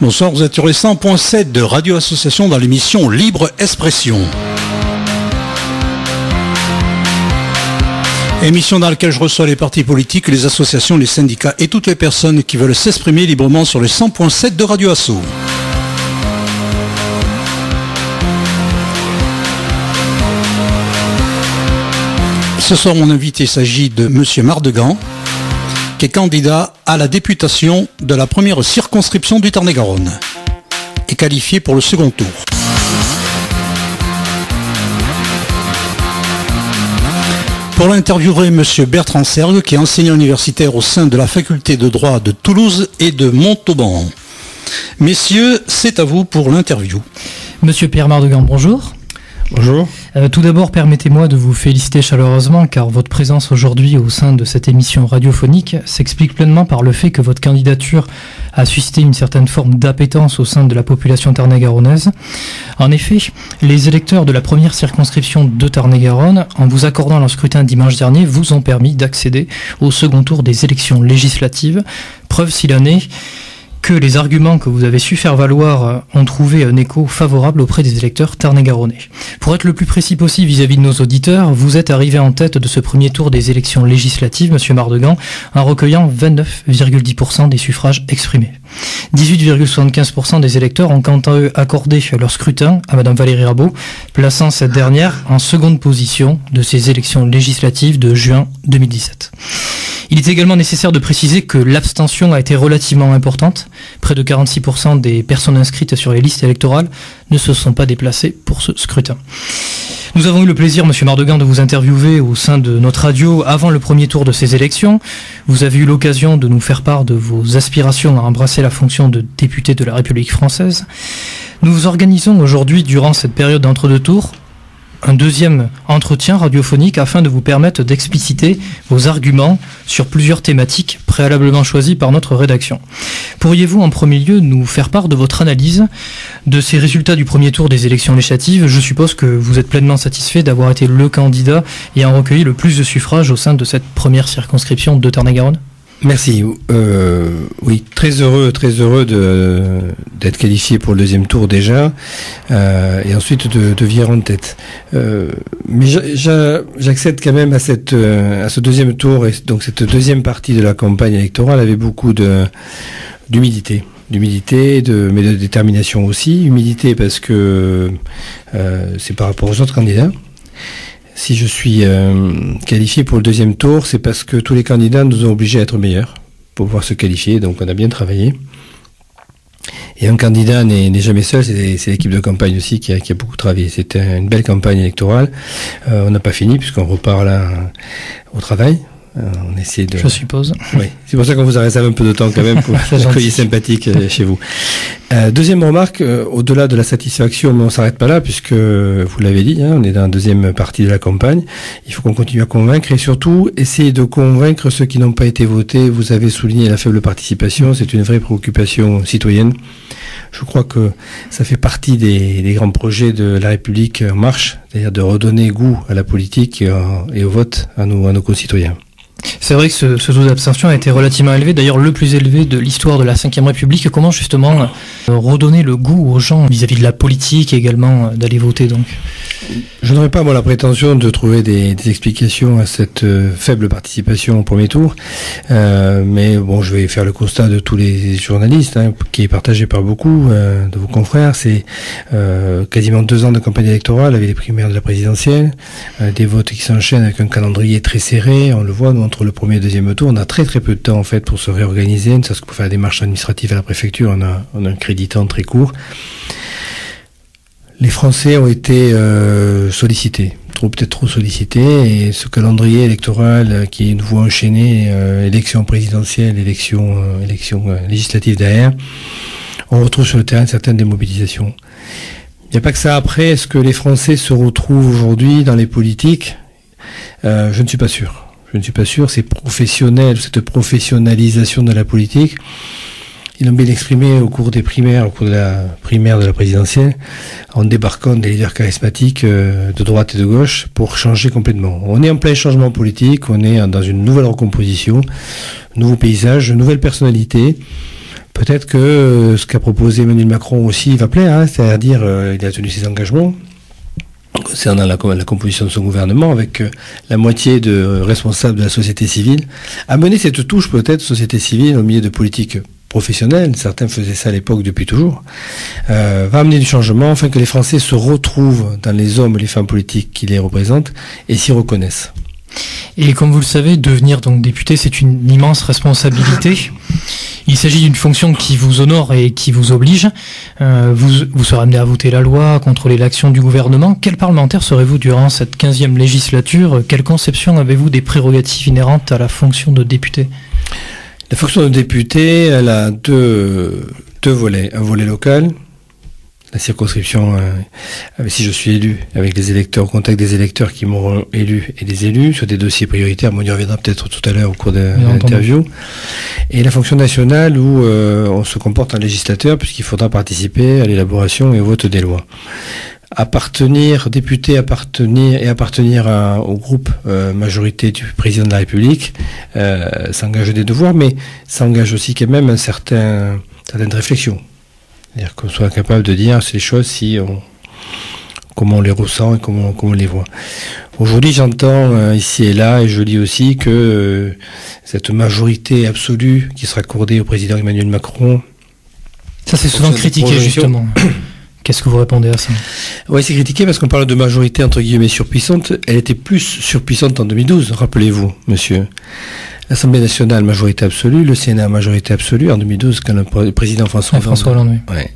Bonsoir, vous êtes sur les 100.7 de Radio Association dans l'émission Libre Expression. Émission dans laquelle je reçois les partis politiques, les associations, les syndicats et toutes les personnes qui veulent s'exprimer librement sur les 100.7 de Radio Asso. Ce soir, mon invité, il s'agit de Monsieur Mardegan, qui est candidat à la députation de la première circonscription du Tarn-et-Garonne et qualifié pour le second tour. Pour l'interviewer, M. Bertrand Sergue, qui est enseignant universitaire au sein de la faculté de droit de Toulouse et de Montauban. Messieurs, c'est à vous pour l'interview. Monsieur Pierre Mardegan, bonjour. Bonjour. Tout d'abord, permettez-moi de vous féliciter chaleureusement car votre présence aujourd'hui au sein de cette émission radiophonique s'explique pleinement par le fait que votre candidature a suscité une certaine forme d'appétence au sein de la population tarn-et-garonnaise. En effet, les électeurs de la première circonscription de Tarn-et-Garonne, en vous accordant leur scrutin dimanche dernier, vous ont permis d'accéder au second tour des élections législatives. Preuve s'il en est que les arguments que vous avez su faire valoir ont trouvé un écho favorable auprès des électeurs tarn-et-garonnais. Pour être le plus précis possible vis-à-vis de nos auditeurs, vous êtes arrivé en tête de ce premier tour des élections législatives, Monsieur Mardegan, en recueillant 29,10% des suffrages exprimés. 18,75% des électeurs ont quant à eux accordé leur scrutin à Madame Valérie Rabault, plaçant cette dernière en seconde position de ces élections législatives de juin 2017. Il est également nécessaire de préciser que l'abstention a été relativement importante. Près de 46% des personnes inscrites sur les listes électorales ne se sont pas déplacées pour ce scrutin. Nous avons eu le plaisir, Monsieur Mardegan, de vous interviewer au sein de notre radio avant le premier tour de ces élections. Vous avez eu l'occasion de nous faire part de vos aspirations à embrasser la fonction de député de la République française. Nous organisons aujourd'hui, durant cette période d'entre-deux tours, un deuxième entretien radiophonique afin de vous permettre d'expliciter vos arguments sur plusieurs thématiques préalablement choisies par notre rédaction. Pourriez-vous en premier lieu nous faire part de votre analyse de ces résultats du premier tour des élections législatives? Je suppose que vous êtes pleinement satisfait d'avoir été le candidat ayant recueilli le plus de suffrages au sein de cette première circonscription de Tarn-et-Garonne. Merci. Oui, très heureux d'être qualifié pour le deuxième tour déjà, et ensuite de virer en tête. Mais j'accède quand même à ce deuxième tour, et donc cette deuxième partie de la campagne électorale avait beaucoup d'humilité. Mais de détermination aussi. Humilité parce que c'est par rapport aux autres candidats. Si je suis qualifié pour le deuxième tour, c'est parce que tous les candidats nous ont obligés à être meilleurs pour pouvoir se qualifier, donc on a bien travaillé. Et un candidat n'est jamais seul, c'est l'équipe de campagne aussi qui a beaucoup travaillé. C'était une belle campagne électorale. On n'a pas fini puisqu'on repart là au travail. On essaie de... Je suppose. Oui, c'est pour ça qu'on vous a réservé un peu de temps quand même pour l'accueil sympathique chez vous. Deuxième remarque, au-delà de la satisfaction, mais on s'arrête pas là puisque vous l'avez dit, on est dans la deuxième partie de la campagne. Il faut qu'on continue à convaincre et surtout essayer de convaincre ceux qui n'ont pas été votés. Vous avez souligné la faible participation, c'est une vraie préoccupation citoyenne. Je crois que ça fait partie des grands projets de la République en marche, c'est-à-dire de redonner goût à la politique et au vote à nos concitoyens. C'est vrai que ce taux d'abstention a été relativement élevé, d'ailleurs le plus élevé de l'histoire de la Ve République. Comment justement redonner le goût aux gens vis-à-vis de la politique et également d'aller voter donc? Je n'aurais pas la prétention de trouver des explications à cette faible participation au premier tour, mais bon, je vais faire le constat de tous les journalistes, qui est partagé par beaucoup de vos confrères. C'est quasiment 2 ans de campagne électorale avec les primaires de la présidentielle, des votes qui s'enchaînent avec un calendrier très serré. On le voit, nous, entre le premier et le deuxième tour, on a très peu de temps en fait pour se réorganiser, ne serait-ce que pour faire la démarche administrative à la préfecture, on a un crédit temps très court. Les Français ont été sollicités, peut-être trop sollicités, et ce calendrier électoral qui nous voit enchaîner élection présidentielle, élection législative derrière, on retrouve sur le terrain certaines démobilisations. Il n'y a pas que ça après. Est-ce que les Français se retrouvent aujourd'hui dans les politiques? Je ne suis pas sûr. C'est professionnel, cette professionnalisation de la politique. Ils l'ont bien exprimé au cours de la primaire de la présidentielle, en débarquant des leaders charismatiques de droite et de gauche pour changer complètement. On est en plein changement politique, on est dans une nouvelle recomposition, nouveau paysage, nouvelle personnalité. Peut-être que ce qu'a proposé Emmanuel Macron aussi va plaire, c'est-à-dire il a tenu ses engagements concernant la composition de son gouvernement, avec la moitié de responsables de la société civile, amener cette touche peut-être société civile au milieu de politiques professionnelles, certains faisaient ça à l'époque depuis toujours, va amener du changement afin que les Français se retrouvent dans les hommes et les femmes politiques qui les représentent et s'y reconnaissent. Et comme vous le savez, devenir donc député, c'est une immense responsabilité. Il s'agit d'une fonction qui vous honore et qui vous oblige. Vous serez amené à voter la loi, à contrôler l'action du gouvernement. Quel parlementaire serez-vous durant cette 15e législature ? Quelle conception avez-vous des prérogatives inhérentes à la fonction de député ? La fonction de député, elle a deux volets. Un volet local, la circonscription, si je suis élu, avec les électeurs, au contact des électeurs qui m'auront élu et des élus, sur des dossiers prioritaires, on y reviendra peut-être tout à l'heure au cours de l'interview. Et la fonction nationale où on se comporte en législateur, puisqu'il faudra participer à l'élaboration et au vote des lois. Appartenir au groupe majorité du président de la République, s'engage des devoirs, mais s'engage aussi quand même certaines réflexions. C'est-à-dire qu'on soit capable de dire ces choses comment on les ressent et comment on les voit. Aujourd'hui, j'entends ici et là, et je lis aussi que cette majorité absolue qui sera accordée au président Emmanuel Macron... Ça, c'est souvent critiqué, justement. Qu'est-ce que vous répondez à ça ? Oui, c'est critiqué parce qu'on parle de majorité entre guillemets surpuissante. Elle était plus surpuissante en 2012, rappelez-vous, monsieur. L'Assemblée nationale, majorité absolue, le Sénat, majorité absolue, en 2012, quand le président François Hollande. Oui. Ouais.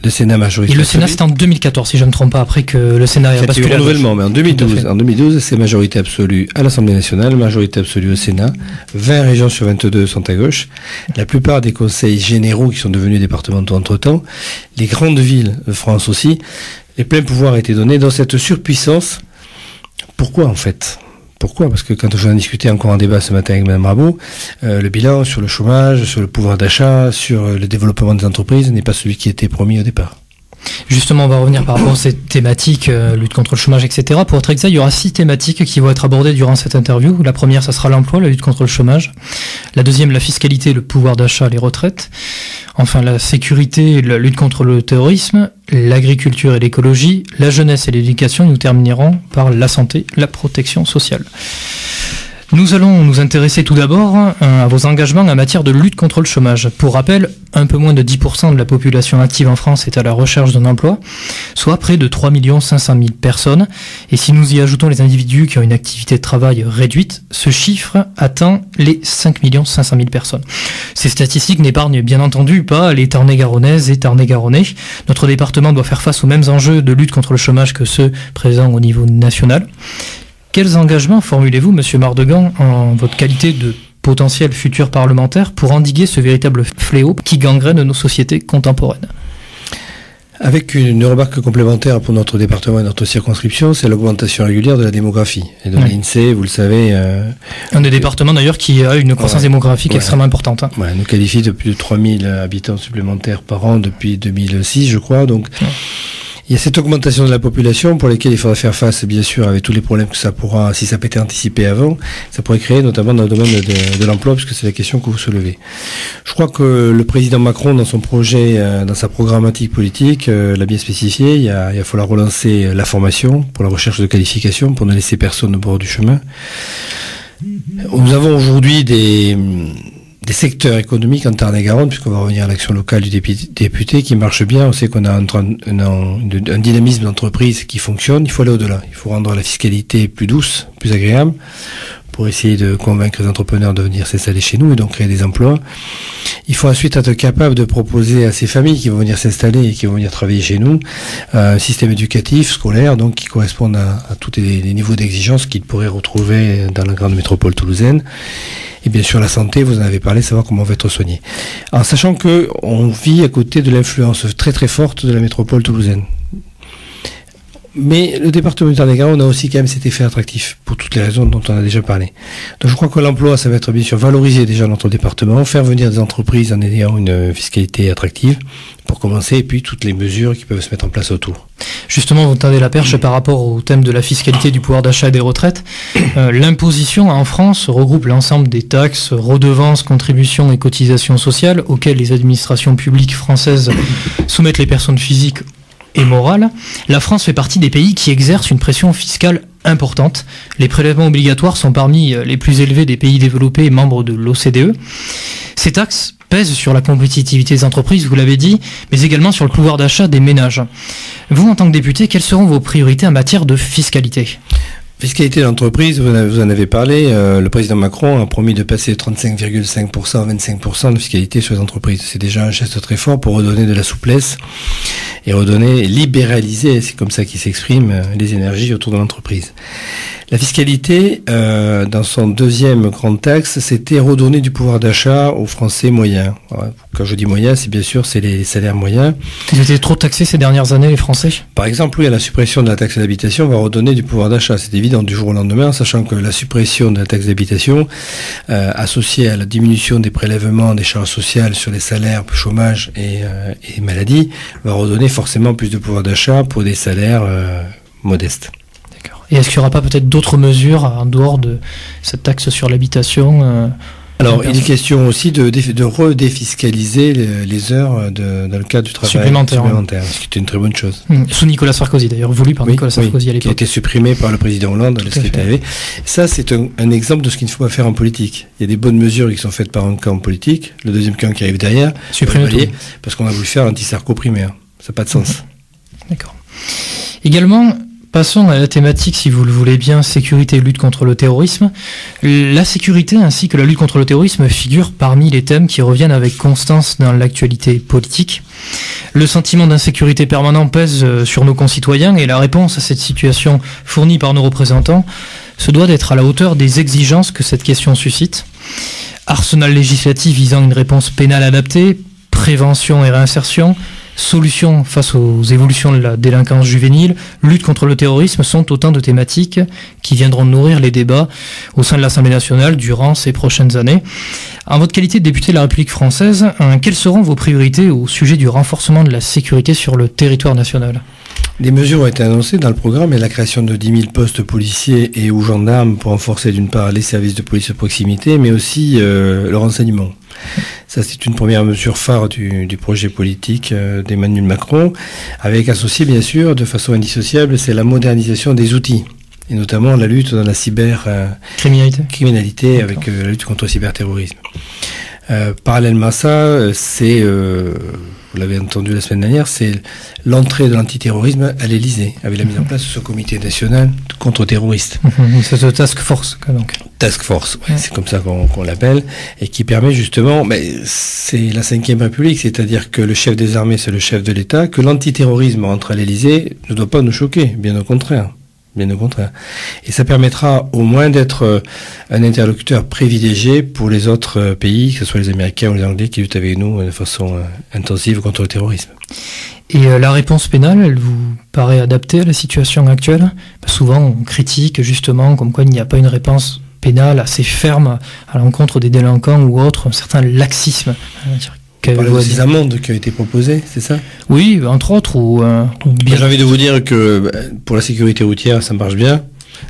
Le Sénat, majorité absolue. Et le absolue. Sénat, c'était en 2014, si je ne me trompe pas, après que le Sénat ait basculé. C'est un renouvellement, mais en 2012, c'est majorité absolue à l'Assemblée nationale, majorité absolue au Sénat. 20 régions sur 22 sont à gauche. La plupart des conseils généraux qui sont devenus départementaux entre-temps, les grandes villes de France aussi, les pleins pouvoirs ont été donnés dans cette surpuissance. Pourquoi, en fait ? Pourquoi ? Parce que quand j'en ai discuté encore en débat ce matin avec Mme Rabault, le bilan sur le chômage, sur le pouvoir d'achat, sur le développement des entreprises n'est pas celui qui était promis au départ. Justement, on va revenir par rapport à cette thématique, lutte contre le chômage, etc. Pour être exact, il y aura 6 thématiques qui vont être abordées durant cette interview. La première, ça sera l'emploi, la lutte contre le chômage. La deuxième, la fiscalité, le pouvoir d'achat, les retraites. Enfin, la sécurité, la lutte contre le terrorisme, l'agriculture et l'écologie, la jeunesse et l'éducation. Nous terminerons par la santé, la protection sociale. Nous allons nous intéresser tout d'abord à vos engagements en matière de lutte contre le chômage. Pour rappel, un peu moins de 10% de la population active en France est à la recherche d'un emploi, soit près de 3 500 000 personnes. Et si nous y ajoutons les individus qui ont une activité de travail réduite, ce chiffre atteint les 5 500 000 personnes. Ces statistiques n'épargnent bien entendu pas les Tarn-et-Garonnaises et Tarn-et-Garonnais. Notre département doit faire face aux mêmes enjeux de lutte contre le chômage que ceux présents au niveau national. Quels engagements formulez-vous, Monsieur Mardegan, en votre qualité de potentiel futur parlementaire, pour endiguer ce véritable fléau qui gangrène nos sociétés contemporaines ? Avec une remarque complémentaire pour notre département et notre circonscription, c'est l'augmentation régulière de la démographie. Et de l'INSEE, vous le savez... un des départements d'ailleurs qui a une croissance démographique extrêmement importante. Hein. Nous qualifie de plus de 3000 habitants supplémentaires par an depuis 2006, je crois. Donc, il y a cette augmentation de la population pour laquelle il faudra faire face, bien sûr, avec tous les problèmes que ça pourra, si ça peut être anticipé avant, ça pourrait créer, notamment dans le domaine de l'emploi, puisque c'est la question que vous soulevez. Je crois que le président Macron, dans son projet, dans sa programmatique politique, l'a bien spécifié. Il va falloir relancer la formation pour la recherche de qualification, pour ne laisser personne au bord du chemin. Nous avons aujourd'hui des secteurs économiques en Tarn-et-Garonne, puisqu'on va revenir à l'action locale du député, qui marche bien. On sait qu'on a un dynamisme d'entreprise qui fonctionne. Il faut aller au-delà. Il faut rendre la fiscalité plus douce, plus agréable, pour essayer de convaincre les entrepreneurs de venir s'installer chez nous et donc créer des emplois. Il faut ensuite être capable de proposer à ces familles qui vont venir s'installer et qui vont venir travailler chez nous un système éducatif, scolaire, donc qui corresponde à tous les niveaux d'exigence qu'ils pourraient retrouver dans la grande métropole toulousaine. Et bien sûr la santé, vous en avez parlé, savoir comment on va être soigné. En sachant que on vit à côté de l'influence très très forte de la métropole toulousaine. Mais le département du Tarn-et-Garonne a aussi quand même cet effet attractif, pour toutes les raisons dont on a déjà parlé. Donc je crois que l'emploi, ça va être bien sûr valoriser déjà notre département, faire venir des entreprises en ayant une fiscalité attractive, pour commencer, et puis toutes les mesures qui peuvent se mettre en place autour. Justement, vous tendez la perche par rapport au thème de la fiscalité, du pouvoir d'achat et des retraites. L'imposition en France regroupe l'ensemble des taxes, redevances, contributions et cotisations sociales auxquelles les administrations publiques françaises soumettent les personnes physiques et morales. La France fait partie des pays qui exercent une pression fiscale importante. Les prélèvements obligatoires sont parmi les plus élevés des pays développés et membres de l'OCDE. Ces taxes pèsent sur la compétitivité des entreprises, vous l'avez dit, mais également sur le pouvoir d'achat des ménages. Vous, en tant que député, quelles seront vos priorités en matière de fiscalité ? Fiscalité d'entreprise, vous en avez parlé. Le président Macron a promis de passer de 35,5% à 25% de fiscalité sur les entreprises. C'est déjà un geste très fort pour redonner de la souplesse et libéraliser, c'est comme ça qu'il s'exprime, les énergies autour de l'entreprise. La fiscalité, dans son deuxième grande axe, c'était redonner du pouvoir d'achat aux Français moyens. Quand je dis moyens, c'est bien sûr c'est les salaires moyens. Ils étaient trop taxés ces dernières années, les Français ? Par exemple, oui, la suppression de la taxe d'habitation va redonner du pouvoir d'achat. C'est évident du jour au lendemain, sachant que la suppression de la taxe d'habitation, associée à la diminution des prélèvements des charges sociales sur les salaires, chômage et maladie, va redonner forcément plus de pouvoir d'achat pour des salaires modestes. Et est-ce qu'il n'y aura pas peut-être d'autres mesures en dehors de cette taxe sur l'habitation Alors, il est question aussi de redéfiscaliser les heures dans le cadre du travail supplémentaire, ce qui est une très bonne chose. Sous Nicolas Sarkozy, d'ailleurs, voulu par Nicolas Sarkozy à l'époque. Qui a été supprimé par le président Hollande. Ça, c'est un exemple de ce qu'il ne faut pas faire en politique. Il y a des bonnes mesures qui sont faites par un camp politique, le deuxième camp qui arrive derrière, supprimer parce qu'on a voulu faire l'anti-Sarko primaire. Ça n'a pas de sens. D'accord. Également, passons à la thématique, si vous le voulez bien, sécurité et lutte contre le terrorisme. La sécurité ainsi que la lutte contre le terrorisme figurent parmi les thèmes qui reviennent avec constance dans l'actualité politique. Le sentiment d'insécurité permanent pèse sur nos concitoyens et la réponse à cette situation fournie par nos représentants se doit d'être à la hauteur des exigences que cette question suscite. Arsenal législatif visant une réponse pénale adaptée, prévention et réinsertion, solutions face aux évolutions de la délinquance juvénile, lutte contre le terrorisme sont autant de thématiques qui viendront nourrir les débats au sein de l'Assemblée nationale durant ces prochaines années. En votre qualité de député de la République française, quelles seront vos priorités au sujet du renforcement de la sécurité sur le territoire national ? Des mesures ont été annoncées dans le programme et la création de 10 000 postes policiers et ou gendarmes pour renforcer d'une part les services de police de proximité, mais aussi le renseignement. Ça, c'est une première mesure phare du projet politique d'Emmanuel Macron, avec associé bien sûr de façon indissociable, c'est la modernisation des outils, et notamment la lutte dans la criminalité avec la lutte contre le cyberterrorisme. Parallèlement à ça, c'est, vous l'avez entendu la semaine dernière, c'est l'entrée de l'antiterrorisme à l'Élysée, avec la mise en place de ce comité national contre-terroriste. C'est ce task force, donc. Task force, ouais, c'est comme ça qu'on l'appelle, et qui permet justement, c'est la 5e République, c'est-à-dire que le chef des armées, c'est le chef de l'État, que l'antiterrorisme entre à l'Élysée ne doit pas nous choquer, bien au contraire. Et ça permettra au moins d'être un interlocuteur privilégié pour les autres pays, que ce soit les Américains ou les Anglais, qui luttent avec nous de façon intensive contre le terrorisme. Et la réponse pénale, elle vous paraît adaptée à la situation actuelle ? Souvent, on critique justement comme quoi il n'y a pas une réponse pénale assez ferme à l'encontre des délinquants ou autres, un certain laxisme. Par les amendes qui ont été proposées, c'est ça ? Oui, entre autres. J'ai envie de vous dire que pour la sécurité routière, ça marche bien.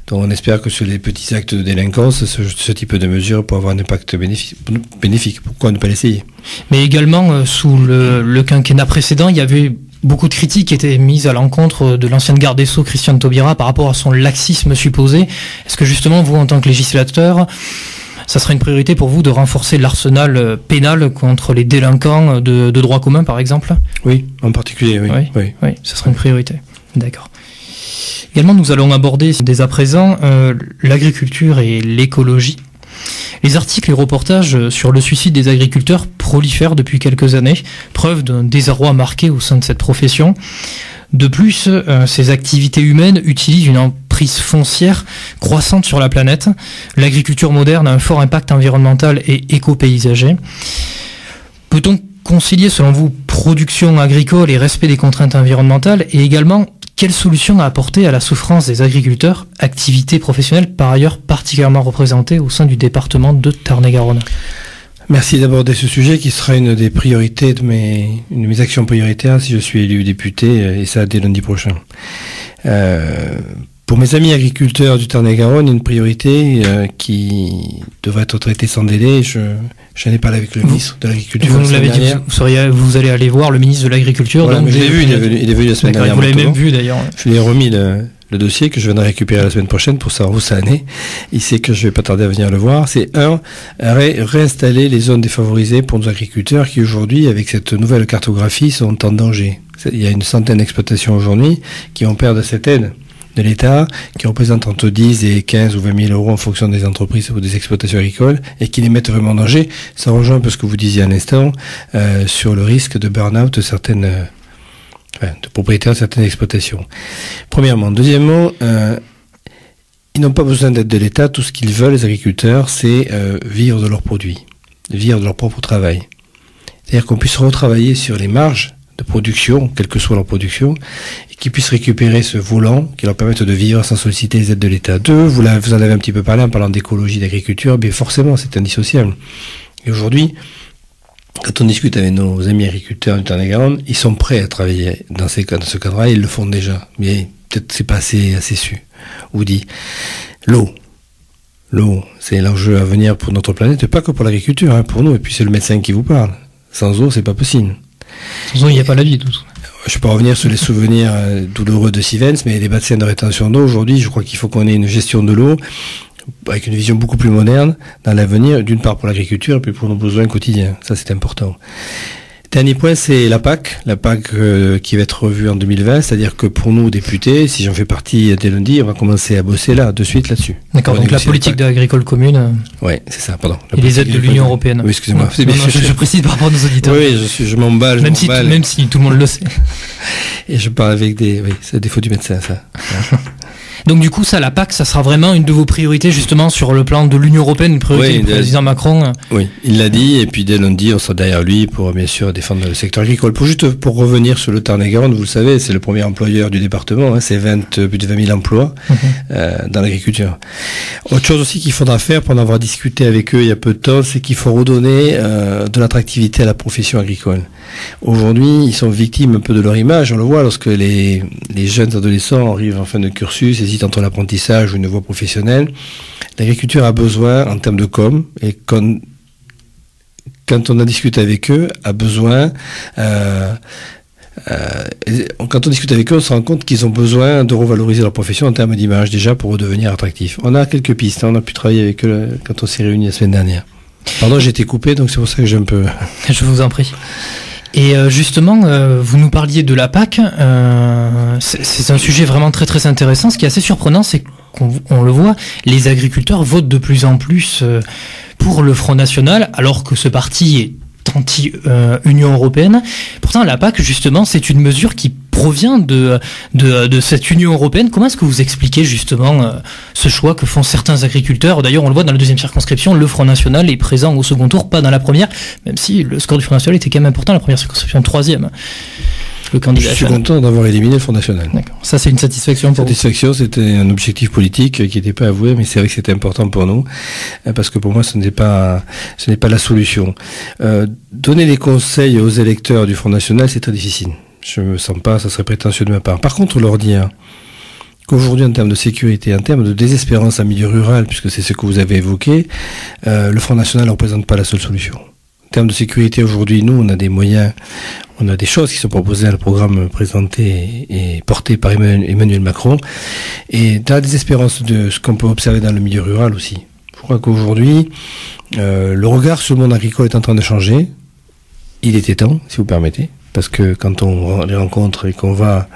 Donc on espère que sur les petits actes de délinquance, ce type de mesure peut avoir un impact bénéfique. Pourquoi ne pas l'essayer ? Mais également, sous le quinquennat précédent, il y avait beaucoup de critiques qui étaient mises à l'encontre de l'ancienne garde des Sceaux, Christiane Taubira, par rapport à son laxisme supposé. Est-ce que justement, vous, en tant que législateur, ça serait une priorité pour vous de renforcer l'arsenal pénal contre les délinquants de droit commun, par exemple ? Oui, en particulier, oui. Oui, ça serait une priorité. D'accord. Également, nous allons aborder dès à présent l'agriculture et l'écologie. Les articles et reportages sur le suicide des agriculteurs prolifèrent depuis quelques années, preuve d'un désarroi marqué au sein de cette profession. De plus, ces activités humaines utilisent une emprise foncière croissante sur la planète. L'agriculture moderne a un fort impact environnemental et éco-paysager. Peut-on concilier, selon vous, production agricole et respect des contraintes environnementales et également quelle solution apporter à la souffrance des agriculteurs, activité professionnelle par ailleurs particulièrement représentée au sein du département de Tarn-et-Garonne? Merci d'aborder ce sujet qui sera une des priorités de mes actions prioritaires si je suis élu député, et ça dès lundi prochain. Pour mes amis agriculteurs du Tarn-et-Garonne, une priorité qui devrait être traitée sans délai. J'en ai parlé avec le ministre de l'Agriculture. Vous nous l'avez dit, vous allez aller voir le ministre de l'Agriculture. Voilà, je l'ai vu, il est venu la semaine dernière. Vous l'avez même vu d'ailleurs. Je lui ai remis le dossier que je viendrai récupérer la semaine prochaine pour savoir où ça en est. Il sait que je vais pas tarder à venir le voir. C'est réinstaller les zones défavorisées pour nos agriculteurs qui aujourd'hui, avec cette nouvelle cartographie, sont en danger. Il y a une centaine d'exploitations aujourd'hui qui vont perdre cette aide de l'État, qui représente entre 10 et 15 ou 20 000 euros en fonction des entreprises ou des exploitations agricoles, et qui les mettent vraiment en danger. Ça rejoint un peu ce que vous disiez à l'instant, sur le risque de burn-out de de propriétaires de certaines exploitations. Premièrement. Deuxièmement, ils n'ont pas besoin d'aide de l'État. Tout ce qu'ils veulent, les agriculteurs, c'est vivre de leurs produits, vivre de leur propre travail. C'est-à-dire qu'on puisse retravailler sur les marges de production, quelle que soit leur production, et qu'ils puissent récupérer ce volant qui leur permette de vivre sans solliciter les aides de l'État. Deux, vous en avez un petit peu parlé en parlant d'écologie, d'agriculture, bien forcément, c'est indissociable. Et aujourd'hui, quand on discute avec nos amis agriculteurs du Tarn-et-Garonne, ils sont prêts à travailler dans ce cadre-là, ils le font déjà. Mais peut-être c'est pas assez su ou dit. L'eau, c'est l'enjeu à venir pour notre planète, pas que pour l'agriculture, pour nous, et puis c'est le médecin qui vous parle. Sans eau, c'est pas possible. Sans eau, il n'y a pas la vie, tout. Je peux revenir sur les souvenirs douloureux de Sivens, mais les bassins de rétention d'eau, aujourd'hui, je crois qu'il faut qu'on ait une gestion de l'eau avec une vision beaucoup plus moderne dans l'avenir, d'une part pour l'agriculture et puis pour nos besoins quotidiens. Ça, c'est important. Dernier point, c'est la PAC qui va être revue en 2020, c'est-à-dire que pour nous, députés, si j'en fais partie dès lundi, on va commencer à bosser de suite là-dessus. D'accord, donc la politique agricole commune. Oui, c'est ça, pardon. Et les aides de l'Union européenne. Oui, excusez-moi. Je précise par rapport à nos auditeurs. Oui, je m'emballe. Même si tout le monde le sait. Et je parle avec c'est le défaut du médecin, ça. Donc du coup, la PAC, ça sera vraiment une de vos priorités justement sur le plan de l'Union européenne, une priorité du président Macron. Oui, il l'a dit, et puis dès lundi, on sera derrière lui pour bien sûr défendre le secteur agricole. Pour revenir sur le Tarn-et-Garonne, vous le savez, c'est le premier employeur du département, c'est plus de 20 000 emplois dans l'agriculture. Autre chose aussi qu'il faudra faire, pour en avoir discuté avec eux il y a peu de temps, c'est qu'il faut redonner de l'attractivité à la profession agricole. Aujourd'hui, ils sont victimes un peu de leur image, on le voit lorsque les jeunes adolescents arrivent en fin de cursus, hésitent entre l'apprentissage ou une voie professionnelle. L'agriculture a besoin, en termes de com, et quand on a discuté avec eux, a besoin... quand on discute avec eux, on se rend compte qu'ils ont besoin de revaloriser leur profession en termes d'image, déjà pour redevenir attractifs. On a quelques pistes, on a pu travailler avec eux quand on s'est réunis la semaine dernière. Pardon, j'ai été coupé, donc c'est pour ça que j'ai un peu... Je vous en prie. Et justement, vous nous parliez de la PAC, c'est un sujet vraiment très très intéressant. Ce qui est assez surprenant, c'est qu'on le voit, les agriculteurs votent de plus en plus pour le Front National, alors que ce parti est anti-Union européenne. Pourtant, la PAC, justement, c'est une mesure qui provient de cette Union européenne. Comment est-ce que vous expliquez justement ce choix que font certains agriculteurs? D'ailleurs, on le voit dans la deuxième circonscription, le Front National est présent au second tour, pas dans la première, même si le score du Front National était quand même important, la première circonscription, troisième. Le candidat. Je suis content d'avoir éliminé le Front National. D'accord. Ça, c'est une satisfaction pour vous. Satisfaction, c'était un objectif politique qui n'était pas avoué, mais c'est vrai que c'était important pour nous, parce que pour moi, ce n'est pas la solution. Donner des conseils aux électeurs du Front National, c'est très difficile. Je me sens pas, ça serait prétentieux de ma part. Par contre, leur dire qu'aujourd'hui, en termes de sécurité, en termes de désespérance en milieu rural, puisque c'est ce que vous avez évoqué, le Front National ne représente pas la seule solution. En termes de sécurité, aujourd'hui, nous, on a des moyens, on a des choses qui sont proposées dans le programme présenté et porté par Emmanuel Macron. Et dans la désespérance de ce qu'on peut observer dans le milieu rural aussi. Je crois qu'aujourd'hui, le regard sur le monde agricole est en train de changer. Il était temps, si vous permettez. Parce que quand on les rencontre et qu'on va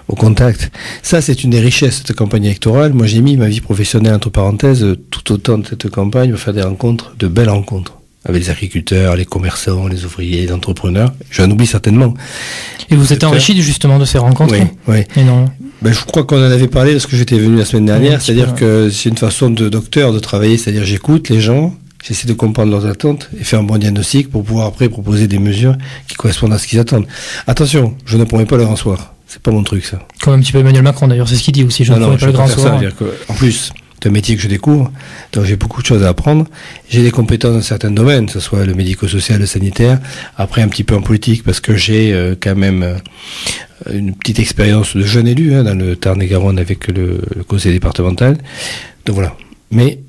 au contact, ça c'est une des richesses de cette campagne électorale. Moi j'ai mis ma vie professionnelle entre parenthèses tout autant de cette campagne pour faire des rencontres, de belles rencontres. Avec les agriculteurs, les commerçants, les ouvriers, les entrepreneurs. J'en oublie certainement. Et vous êtes enrichi justement de ces rencontres? Oui. Je crois qu'on en avait parlé lorsque j'étais venu la semaine dernière. C'est-à-dire que c'est une façon de docteur de travailler. C'est-à-dire j'écoute les gens, j'essaie de comprendre leurs attentes et faire un bon diagnostic pour pouvoir après proposer des mesures qui correspondent à ce qu'ils attendent. Attention, je ne promets pas le grand soir. C'est pas mon truc, ça. Comme un petit peu Emmanuel Macron, d'ailleurs, c'est ce qu'il dit aussi. Je ne pourrais pas le grand soir. En plus, c'est un métier que je découvre, donc j'ai beaucoup de choses à apprendre. J'ai des compétences dans certains domaines, que ce soit le médico-social, le sanitaire, après un petit peu en politique, parce que j'ai quand même une petite expérience de jeune élu dans le Tarn-et-Garonne avec le conseil départemental. Donc voilà. Mais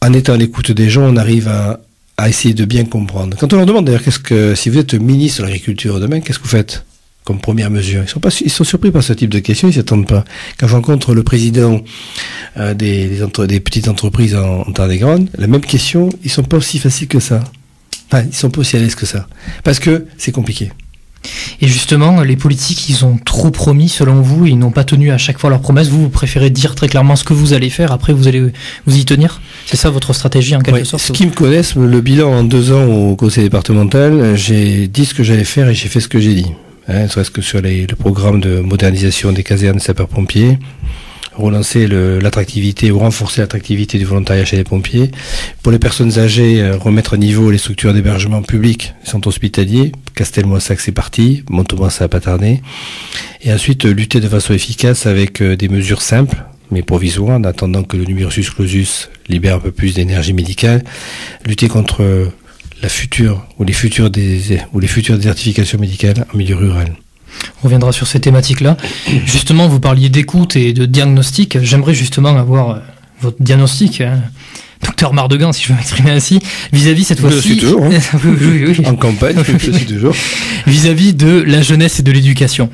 en étant à l'écoute des gens, on arrive à essayer de bien comprendre. Quand on leur demande d'ailleurs, si vous êtes ministre de l'Agriculture demain, qu'est-ce que vous faites comme première mesure? Ils sont surpris par ce type de questions, ils s'y attendent pas. Quand je rencontre le président des petites entreprises en Tarn-et-Garonne, la même question, ils sont pas aussi faciles que ça. Enfin, ils sont pas aussi à l'aise que ça. Parce que c'est compliqué. Et justement, les politiques, ils ont trop promis, selon vous, ils n'ont pas tenu à chaque fois leurs promesses. Vous préférez dire très clairement ce que vous allez faire, après vous allez vous y tenir? C'est ça votre stratégie en quelque sorte? Ceux qui me connaissent, le bilan en 2 ans au conseil départemental, j'ai dit ce que j'allais faire et j'ai fait ce que j'ai dit. Serait-ce que sur le programme de modernisation des casernes des sapeurs-pompiers, relancer l'attractivité ou renforcer l'attractivité du volontariat chez les pompiers. Pour les personnes âgées, remettre à niveau les structures d'hébergement public, les centres hospitaliers. Castelmoissac, c'est parti. Montauban, ça n'a pas tardé. Et ensuite, lutter de façon efficace avec des mesures simples, mais provisoires, en attendant que le numerus clausus libère un peu plus d'énergie médicale. Lutter contre les futures désertifications médicales en milieu rural. On reviendra sur ces thématiques-là. Justement, vous parliez d'écoute et de diagnostic. J'aimerais justement avoir votre diagnostic, docteur Mardegan, si je veux m'exprimer ainsi, vis-à-vis cette fois-ci... Je suis toujours, oui. En campagne, je suis toujours. Vis-à-vis de la jeunesse et de l'éducation.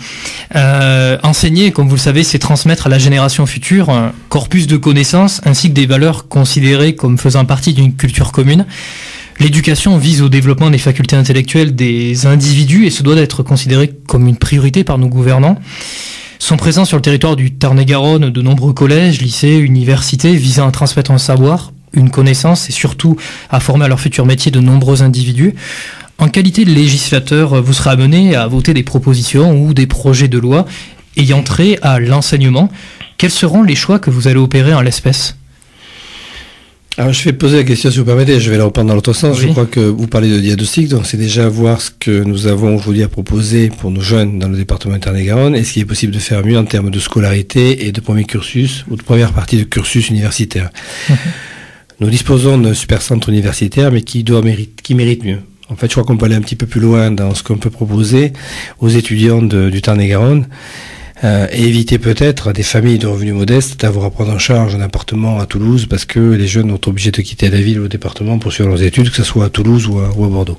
Enseigner, comme vous le savez, c'est transmettre à la génération future un corpus de connaissances ainsi que des valeurs considérées comme faisant partie d'une culture commune. L'éducation vise au développement des facultés intellectuelles des individus et se doit d'être considérée comme une priorité par nos gouvernants. Sont présents sur le territoire du Tarn-et-Garonne de nombreux collèges, lycées, universités visant à transmettre un savoir, une connaissance et surtout à former à leur futur métier de nombreux individus. En qualité de législateur, vous serez amené à voter des propositions ou des projets de loi ayant trait à l'enseignement. Quels seront les choix que vous allez opérer en l'espèce ? Alors je vais poser la question, si vous permettez, je vais la reprendre dans l'autre sens. Oui. Je crois que vous parlez de diagnostic, donc c'est déjà voir ce que nous avons aujourd'hui à proposer pour nos jeunes dans le département de Tarn-et-Garonne et ce qu'il est possible de faire mieux en termes de scolarité et de premier cursus ou de première partie de cursus universitaire. Nous disposons d'un super centre universitaire, mais qui mérite mieux. En fait, je crois qu'on peut aller un petit peu plus loin dans ce qu'on peut proposer aux étudiants du Tarn-et-Garonne. Et éviter peut-être à des familles de revenus modestes d'avoir à prendre en charge un appartement à Toulouse parce que les jeunes sont obligés de quitter la ville ou le département pour suivre leurs études, que ce soit à Toulouse ou à Bordeaux.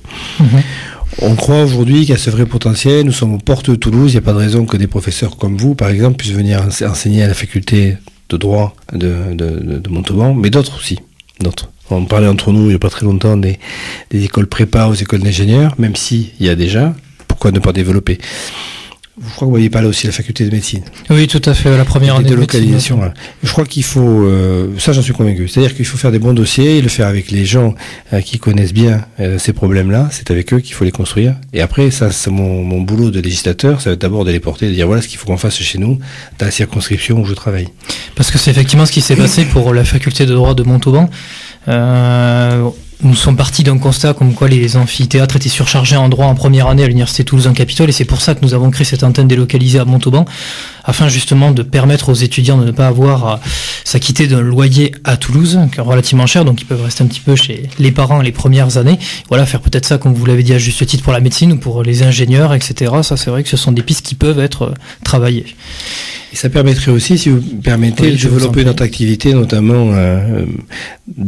On croit aujourd'hui qu'il y a ce vrai potentiel, nous sommes aux portes de Toulouse, il n'y a pas de raison que des professeurs comme vous, par exemple, puissent venir enseigner à la faculté de droit de Montauban, mais d'autres aussi, d'autres. On parlait entre nous il n'y a pas très longtemps des écoles prépa aux écoles d'ingénieurs, même s'il y a déjà, pourquoi ne pas développer ? Je crois que vous voyez pas là aussi la faculté de médecine. Oui, tout à fait, la première année de localisation. Voilà. Je crois qu'il faut, ça j'en suis convaincu, c'est-à-dire qu'il faut faire des bons dossiers et le faire avec les gens qui connaissent bien ces problèmes-là, c'est avec eux qu'il faut les construire. Et après, ça c'est mon boulot de législateur, ça va être d'abord de les porter, de dire voilà ce qu'il faut qu'on fasse chez nous, dans la circonscription où je travaille. Parce que c'est effectivement ce qui s'est passé pour la faculté de droit de Montauban. Nous sommes partis d'un constat comme quoi les amphithéâtres étaient surchargés en droit en première année à l'Université Toulouse-Capitole et c'est pour ça que nous avons créé cette antenne délocalisée à Montauban afin justement de permettre aux étudiants de ne pas avoir à s'acquitter d'un loyer à Toulouse qui est relativement cher, donc ils peuvent rester un petit peu chez les parents les premières années. Voilà, faire peut-être ça comme vous l'avez dit à juste titre pour la médecine ou pour les ingénieurs, etc. Ça c'est vrai que ce sont des pistes qui peuvent être travaillées. Et ça permettrait aussi, si vous permettez, de développer notre activité, notamment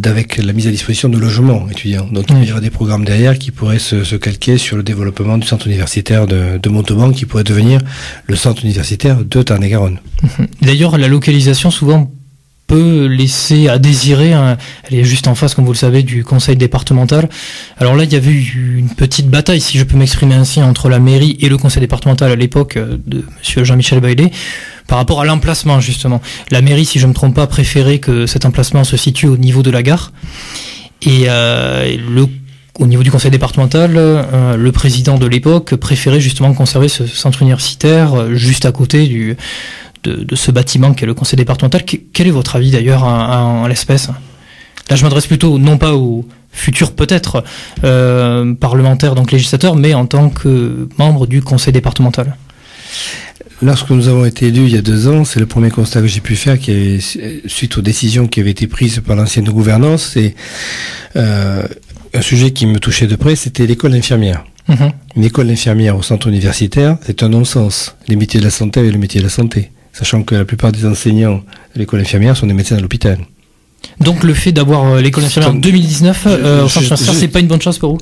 avec la mise à disposition de logements étudiants. Donc il y aura des programmes derrière qui pourraient se calquer sur le développement du centre universitaire de Montauban, qui pourrait devenir le centre universitaire de Tarn-et-Garonne. D'ailleurs, la localisation souvent peut laisser à désirer, hein. Elle est juste en face, comme vous le savez, du conseil départemental. Alors là, il y avait eu une petite bataille, si je peux m'exprimer ainsi, entre la mairie et le conseil départemental à l'époque de monsieur Jean-Michel Baillet, par rapport à l'emplacement, justement. La mairie, si je ne me trompe pas, préférait que cet emplacement se situe au niveau de la gare. Et au niveau du conseil départemental, le président de l'époque préférait justement conserver ce centre universitaire juste à côté de ce bâtiment qu'est le conseil départemental. Quel est votre avis d'ailleurs en l'espèce ? Là, je m'adresse plutôt non pas aux futurs peut-être parlementaires, donc législateurs, mais en tant que membre du conseil départemental. lorsque nous avons été élus il y a 2 ans, c'est le premier constat que j'ai pu faire suite aux décisions qui avaient été prises par l'ancienne gouvernance. C'est un sujet qui me touchait de près, c'était l'école infirmière. Une école infirmière au centre universitaire, c'est un non-sens. Les métiers de la santé avec le métier de la santé. Sachant que la plupart des enseignants de l'école infirmière sont des médecins à l'hôpital. Donc le fait d'avoir l'école infirmière en 2019 au centre universitaire, c'est pas une bonne chose pour vous?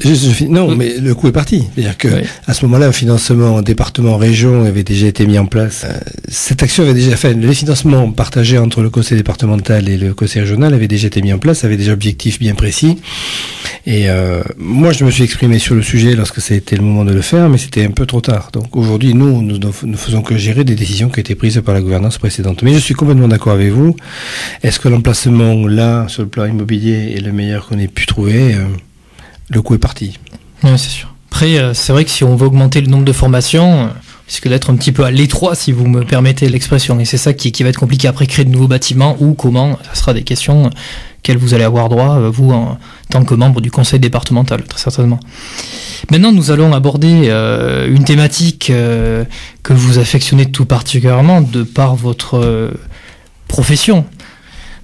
Non, mais le coup est parti. C'est-à-dire que à ce moment-là, un financement département-région avait déjà été mis en place. Cette action avait déjà fait. Les financements partagés entre le conseil départemental et le conseil régional avaient déjà été mis en place, avaient des objectifs bien précis. Et moi, je me suis exprimé sur le sujet lorsque ça a été le moment de le faire, mais c'était un peu trop tard. Donc aujourd'hui, nous ne faisons que gérer des décisions qui ont été prises par la gouvernance précédente. Mais je suis complètement d'accord avec vous. Est-ce que l'emplacement là, sur le plan immobilier, est le meilleur qu'on ait pu trouver? Le coup est parti. Oui, c'est sûr. Après, c'est vrai que si on veut augmenter le nombre de formations, risque d'être un petit peu à l'étroit, si vous me permettez l'expression. Et c'est ça qui va être compliqué après, créer de nouveaux bâtiments ou comment. Ça sera des questions auxquelles vous allez avoir droit, vous, en tant que membre du conseil départemental, très certainement. Maintenant, nous allons aborder une thématique que vous affectionnez tout particulièrement de par votre profession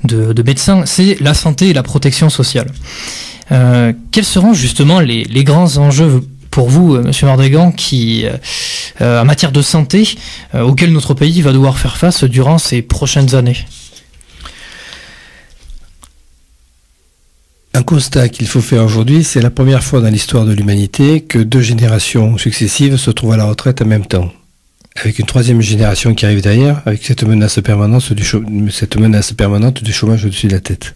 de médecin, c'est la santé et la protection sociale. Quels seront justement les grands enjeux pour vous, Monsieur Mardegan, en matière de santé, auxquels notre pays va devoir faire face durant ces prochaines années? Un constat qu'il faut faire aujourd'hui, c'est la première fois dans l'histoire de l'humanité que 2 générations successives se trouvent à la retraite en même temps, avec une 3e génération qui arrive derrière, avec cette menace permanente du chômage au-dessus de la tête.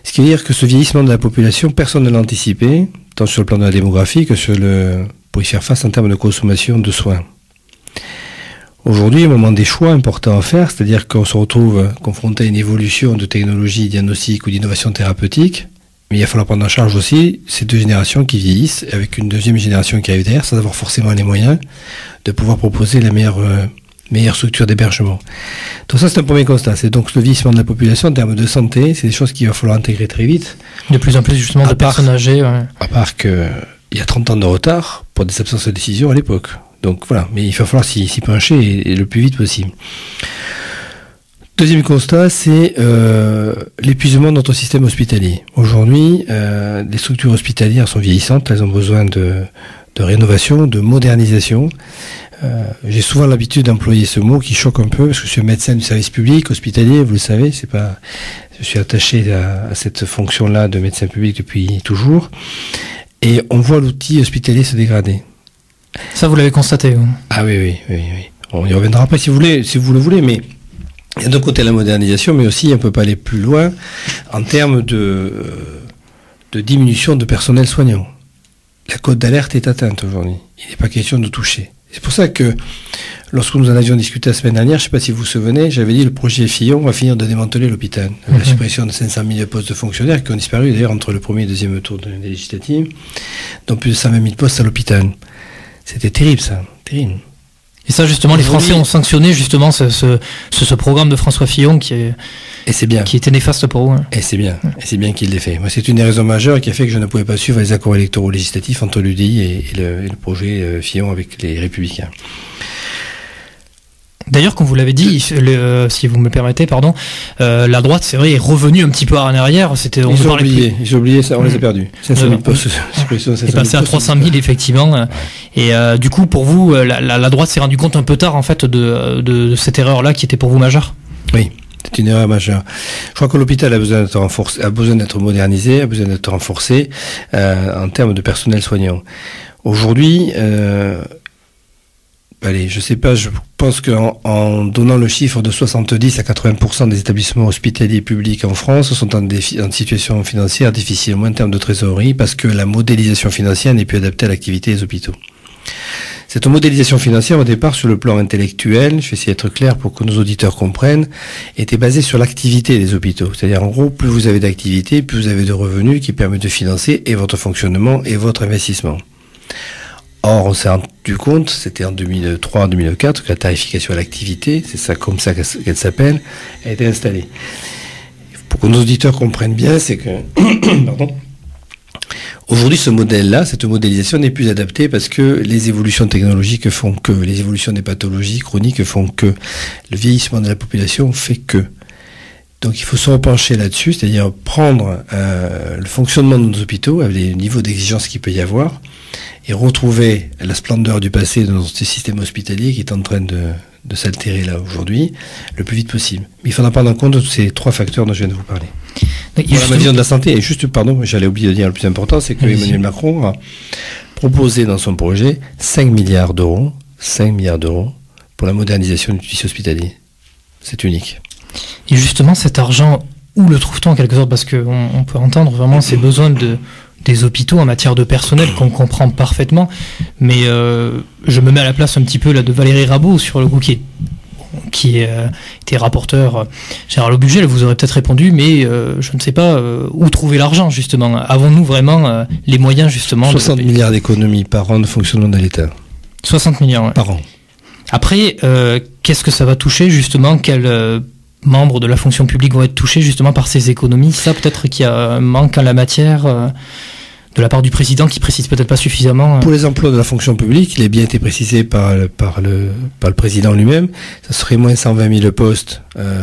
Ce qui veut dire que ce vieillissement de la population, personne ne l'a anticipé, tant sur le plan de la démographie que pour y faire face en termes de consommation de soins. Aujourd'hui, au moment des choix importants à faire, c'est-à-dire qu'on se retrouve confronté à une évolution de technologie diagnostique ou d'innovation thérapeutique, mais il va falloir prendre en charge aussi ces 2 générations qui vieillissent, avec une 2e génération qui arrive derrière, sans avoir forcément les moyens de pouvoir proposer la meilleure structure d'hébergement. Donc ça, c'est un premier constat. C'est donc le vieillissement de la population en termes de santé, c'est des choses qu'il va falloir intégrer très vite. De plus en plus justement de personnes âgées. Ouais. À part qu'il y a 30 ans de retard pour des absences de décision à l'époque. Donc voilà, mais il va falloir s'y pencher et le plus vite possible. Deuxième constat, c'est l'épuisement de notre système hospitalier. Aujourd'hui, les structures hospitalières sont vieillissantes, elles ont besoin de rénovation, de modernisation. J'ai souvent l'habitude d'employer ce mot qui choque un peu, parce que je suis médecin du service public hospitalier, vous le savez, je suis attaché à cette fonction-là de médecin public depuis toujours, et on voit l'outil hospitalier se dégrader. Ça, vous l'avez constaté, vous? Ah oui. On y reviendra après si vous le voulez, mais il y a d'un côté la modernisation, mais aussi on peut pas aller plus loin en termes de diminution de personnel soignant. La cote d'alerte est atteinte aujourd'hui. Il n'est pas question de toucher. C'est pour ça que, lorsque nous en avions discuté la semaine dernière, je ne sais pas si vous vous souvenez, j'avais dit le projet Fillon va finir de démanteler l'hôpital. La suppression de 500 000 postes de fonctionnaires qui ont disparu d'ailleurs entre le premier et le 2e tour des législatives, dont plus de 120 000 postes à l'hôpital. C'était terrible ça, terrible. Et ça justement, les Français ont sanctionné justement ce programme de François Fillon qui était néfaste pour vous. Hein. Et c'est bien qu'il l'ait fait. Moi, c'est une des raisons majeures qui a fait que je ne pouvais pas suivre les accords électoraux législatifs entre l'UDI et le projet Fillon avec les Républicains. D'ailleurs, comme vous l'avez dit, si vous me permettez, la droite, c'est vrai, est revenue un petit peu en arrière. Ils ont oublié ça, on les a perdus. 500 000 postes. C'est passé à 300 000, effectivement. Ouais. Et du coup, pour vous, la droite s'est rendue compte un peu tard, en fait, de cette erreur-là qui était pour vous majeure. Oui. C'est une erreur majeure. Je crois que l'hôpital a besoin d'être renforcé, a besoin d'être modernisé, a besoin d'être renforcé en termes de personnel soignant. Aujourd'hui, je sais pas, je pense qu'en donnant le chiffre de 70 à 80% des établissements hospitaliers publics en France sont en situation financière difficile, moins en termes de trésorerie, parce que la modélisation financière n'est plus adaptée à l'activité des hôpitaux. Cette modélisation financière, au départ, sur le plan intellectuel, je vais essayer d'être clair pour que nos auditeurs comprennent, était basée sur l'activité des hôpitaux. C'est-à-dire, en gros, plus vous avez d'activité, plus vous avez de revenus qui permettent de financer et votre fonctionnement et votre investissement. Or, on s'est rendu compte, c'était en 2003-2004, que la tarification à l'activité, c'est ça comme ça qu'elle s'appelle, a été installée. Pour que nos auditeurs comprennent bien, c'est que, Aujourd'hui, ce modèle-là, cette modélisation n'est plus adaptée parce que les évolutions technologiques font que, les évolutions des pathologies chroniques font que, le vieillissement de la population fait que. Donc il faut se repencher là-dessus, c'est-à-dire prendre le fonctionnement de nos hôpitaux avec les niveaux d'exigence qu'il peut y avoir et retrouver la splendeur du passé de notre système hospitalier qui est en train de s'altérer là aujourd'hui le plus vite possible. Mais il faudra prendre en compte tous ces 3 facteurs dont je viens de vous parler. Pour la vision de la santé, et juste, pardon, j'allais oublier de dire le plus important, c'est que Emmanuel Macron a proposé dans son projet 5 milliards d'euros pour la modernisation du tissu hospitalier. C'est unique. Et justement, cet argent, où le trouve-t-on en quelque sorte? Parce qu'on peut entendre vraiment ces besoins des hôpitaux en matière de personnel qu'on comprend parfaitement. Mais je me mets à la place un petit peu là de Valérie Rabault sur le coup qui était rapporteur général au budget. Elle vous aurait peut-être répondu, mais je ne sais pas où trouver l'argent justement. Avons-nous vraiment les moyens justement 60 milliards d'économies par an de fonctionnement de l'État. 60 milliards ouais. Par an. Après, qu'est-ce que ça va toucher justement? Quels membres de la fonction publique vont être touchés justement par ces économies? Ça, peut-être qu'il y a un manque en la matière de la part du président qui précise peut-être pas suffisamment. Pour les emplois de la fonction publique, il a bien été précisé par le président lui-même. Ça serait moins 120 000 postes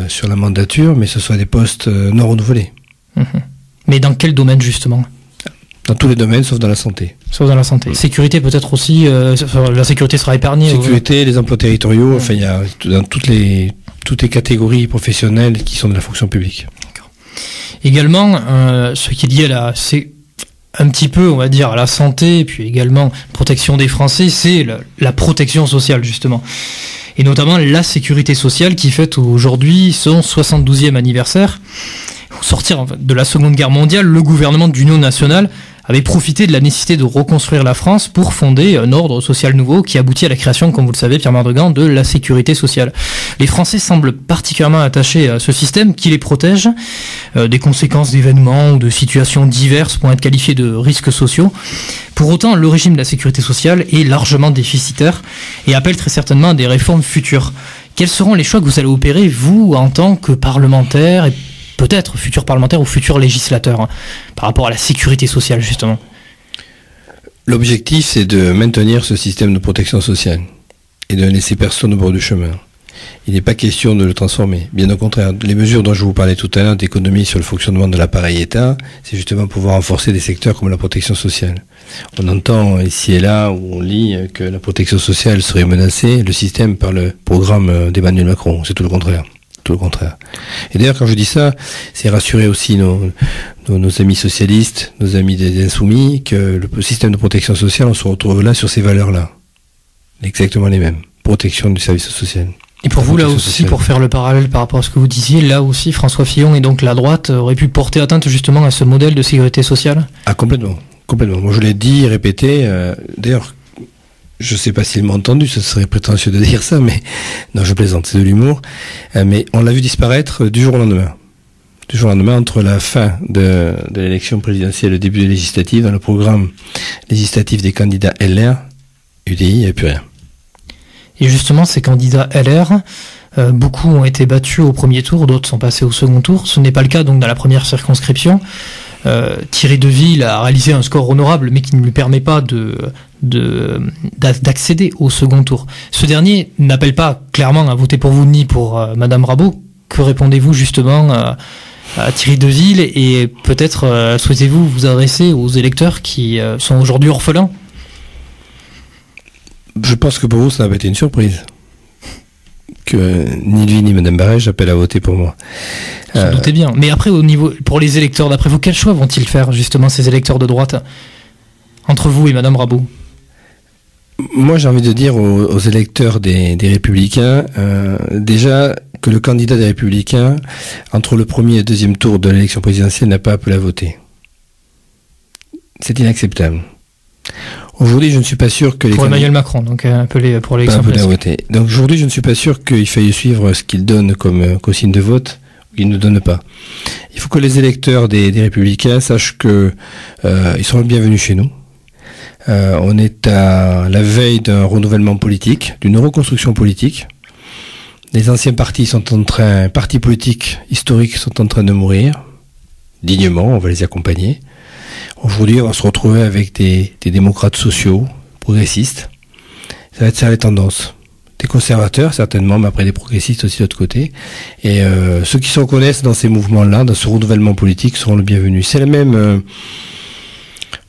sur la mandature, mais ce sont des postes non renouvelés. Mmh. Mais dans quel domaine justement? Dans tous les domaines, sauf dans la santé. Sauf dans la santé. Sécurité peut-être aussi. La sécurité sera épargnée. Sécurité, les emplois territoriaux. Enfin, il y a dans toutes les catégories professionnelles qui sont de la fonction publique. D'accord. Également, ce qui est lié c'est un petit peu, on va dire, à la santé, et puis également protection des Français, c'est la protection sociale, justement. Et notamment la sécurité sociale qui fête aujourd'hui son 72e anniversaire. Au sortir de la Seconde Guerre mondiale, le gouvernement d'union nationale avait profité de la nécessité de reconstruire la France pour fonder un ordre social nouveau qui aboutit à la création, comme vous le savez, Pierre Mardegan, de la sécurité sociale. Les Français semblent particulièrement attachés à ce système qui les protège des conséquences d'événements ou de situations diverses pour être qualifiés de risques sociaux. Pour autant, le régime de la sécurité sociale est largement déficitaire et appelle très certainement à des réformes futures. Quels seront les choix que vous allez opérer, vous, en tant que parlementaire et peut-être futur parlementaire ou futur législateur, par rapport à la sécurité sociale, justement? L'objectif, c'est de maintenir ce système de protection sociale et de ne laisser personne au bord du chemin. Il n'est pas question de le transformer. Bien au contraire, les mesures dont je vous parlais tout à l'heure d'économie sur le fonctionnement de l'appareil État, c'est justement pouvoir renforcer des secteurs comme la protection sociale. On entend ici et là, où on lit que la protection sociale serait menacée, le système par le programme d'Emmanuel Macron. C'est tout le contraire. Tout le contraire. Et d'ailleurs, quand je dis ça, c'est rassurer aussi nos amis socialistes, nos amis des Insoumis, que le système de protection sociale, on se retrouve là sur ces valeurs-là. Exactement les mêmes. Protection du service social. Et pour vous, là aussi, pour faire le parallèle par rapport à ce que vous disiez, là aussi, François Fillon et donc la droite auraient pu porter atteinte justement à ce modèle de sécurité sociale? Ah, complètement. Complètement. Moi, je l'ai dit, répété. D'ailleurs, je ne sais pas s'il m'a entendu, ce serait prétentieux de dire ça, mais non, je plaisante, c'est de l'humour. Mais on l'a vu disparaître du jour au lendemain. Du jour au lendemain, entre la fin de l'élection présidentielle et le début des législatives, dans le programme législatif des candidats LR, UDI, il n'y avait plus rien. Et justement, ces candidats LR, beaucoup ont été battus au premier tour, d'autres sont passés au second tour. Ce n'est pas le cas donc dans la première circonscription. Thierry Deville a réalisé un score honorable, mais qui ne lui permet pas d'accéder au second tour. Ce dernier n'appelle pas clairement à voter pour vous ni pour Madame Rabault. Que répondez-vous justement à Thierry Deville et peut-être souhaitez-vous vous adresser aux électeurs qui sont aujourd'hui orphelins? Je pense que pour vous, ça n'a pas été une surprise. Que ni lui ni Madame Barège appellent à voter pour moi. Je me doutais bien. Mais après, pour les électeurs, d'après vous, quel choix vont-ils faire, justement, ces électeurs de droite, entre vous et Madame Rabault? Moi, j'ai envie de dire aux électeurs des Républicains, déjà, que le candidat des Républicains, entre le premier et le deuxième tour de l'élection présidentielle, n'a pas appelé à voter. C'est inacceptable. Aujourd'hui, je ne suis pas sûr que pour Emmanuel Macron, donc appelé pour l'élection présidentielle. Donc aujourd'hui, je ne suis pas sûr qu'il faille suivre ce qu'il donne comme consigne de vote ou qu'il ne donne pas. Il faut que les électeurs des Républicains sachent que ils sont les bienvenus chez nous. On est à la veille d'un renouvellement politique, d'une reconstruction politique. Les anciens partis politiques historiques sont en train de mourir dignement. On va les accompagner. Aujourd'hui, on va se retrouver avec des démocrates sociaux, progressistes. Ça va être ça les tendances. Des conservateurs, certainement, mais après des progressistes aussi de l'autre côté. Et ceux qui se reconnaissent dans ces mouvements-là, dans ce renouvellement politique, seront le bienvenu. C'est la même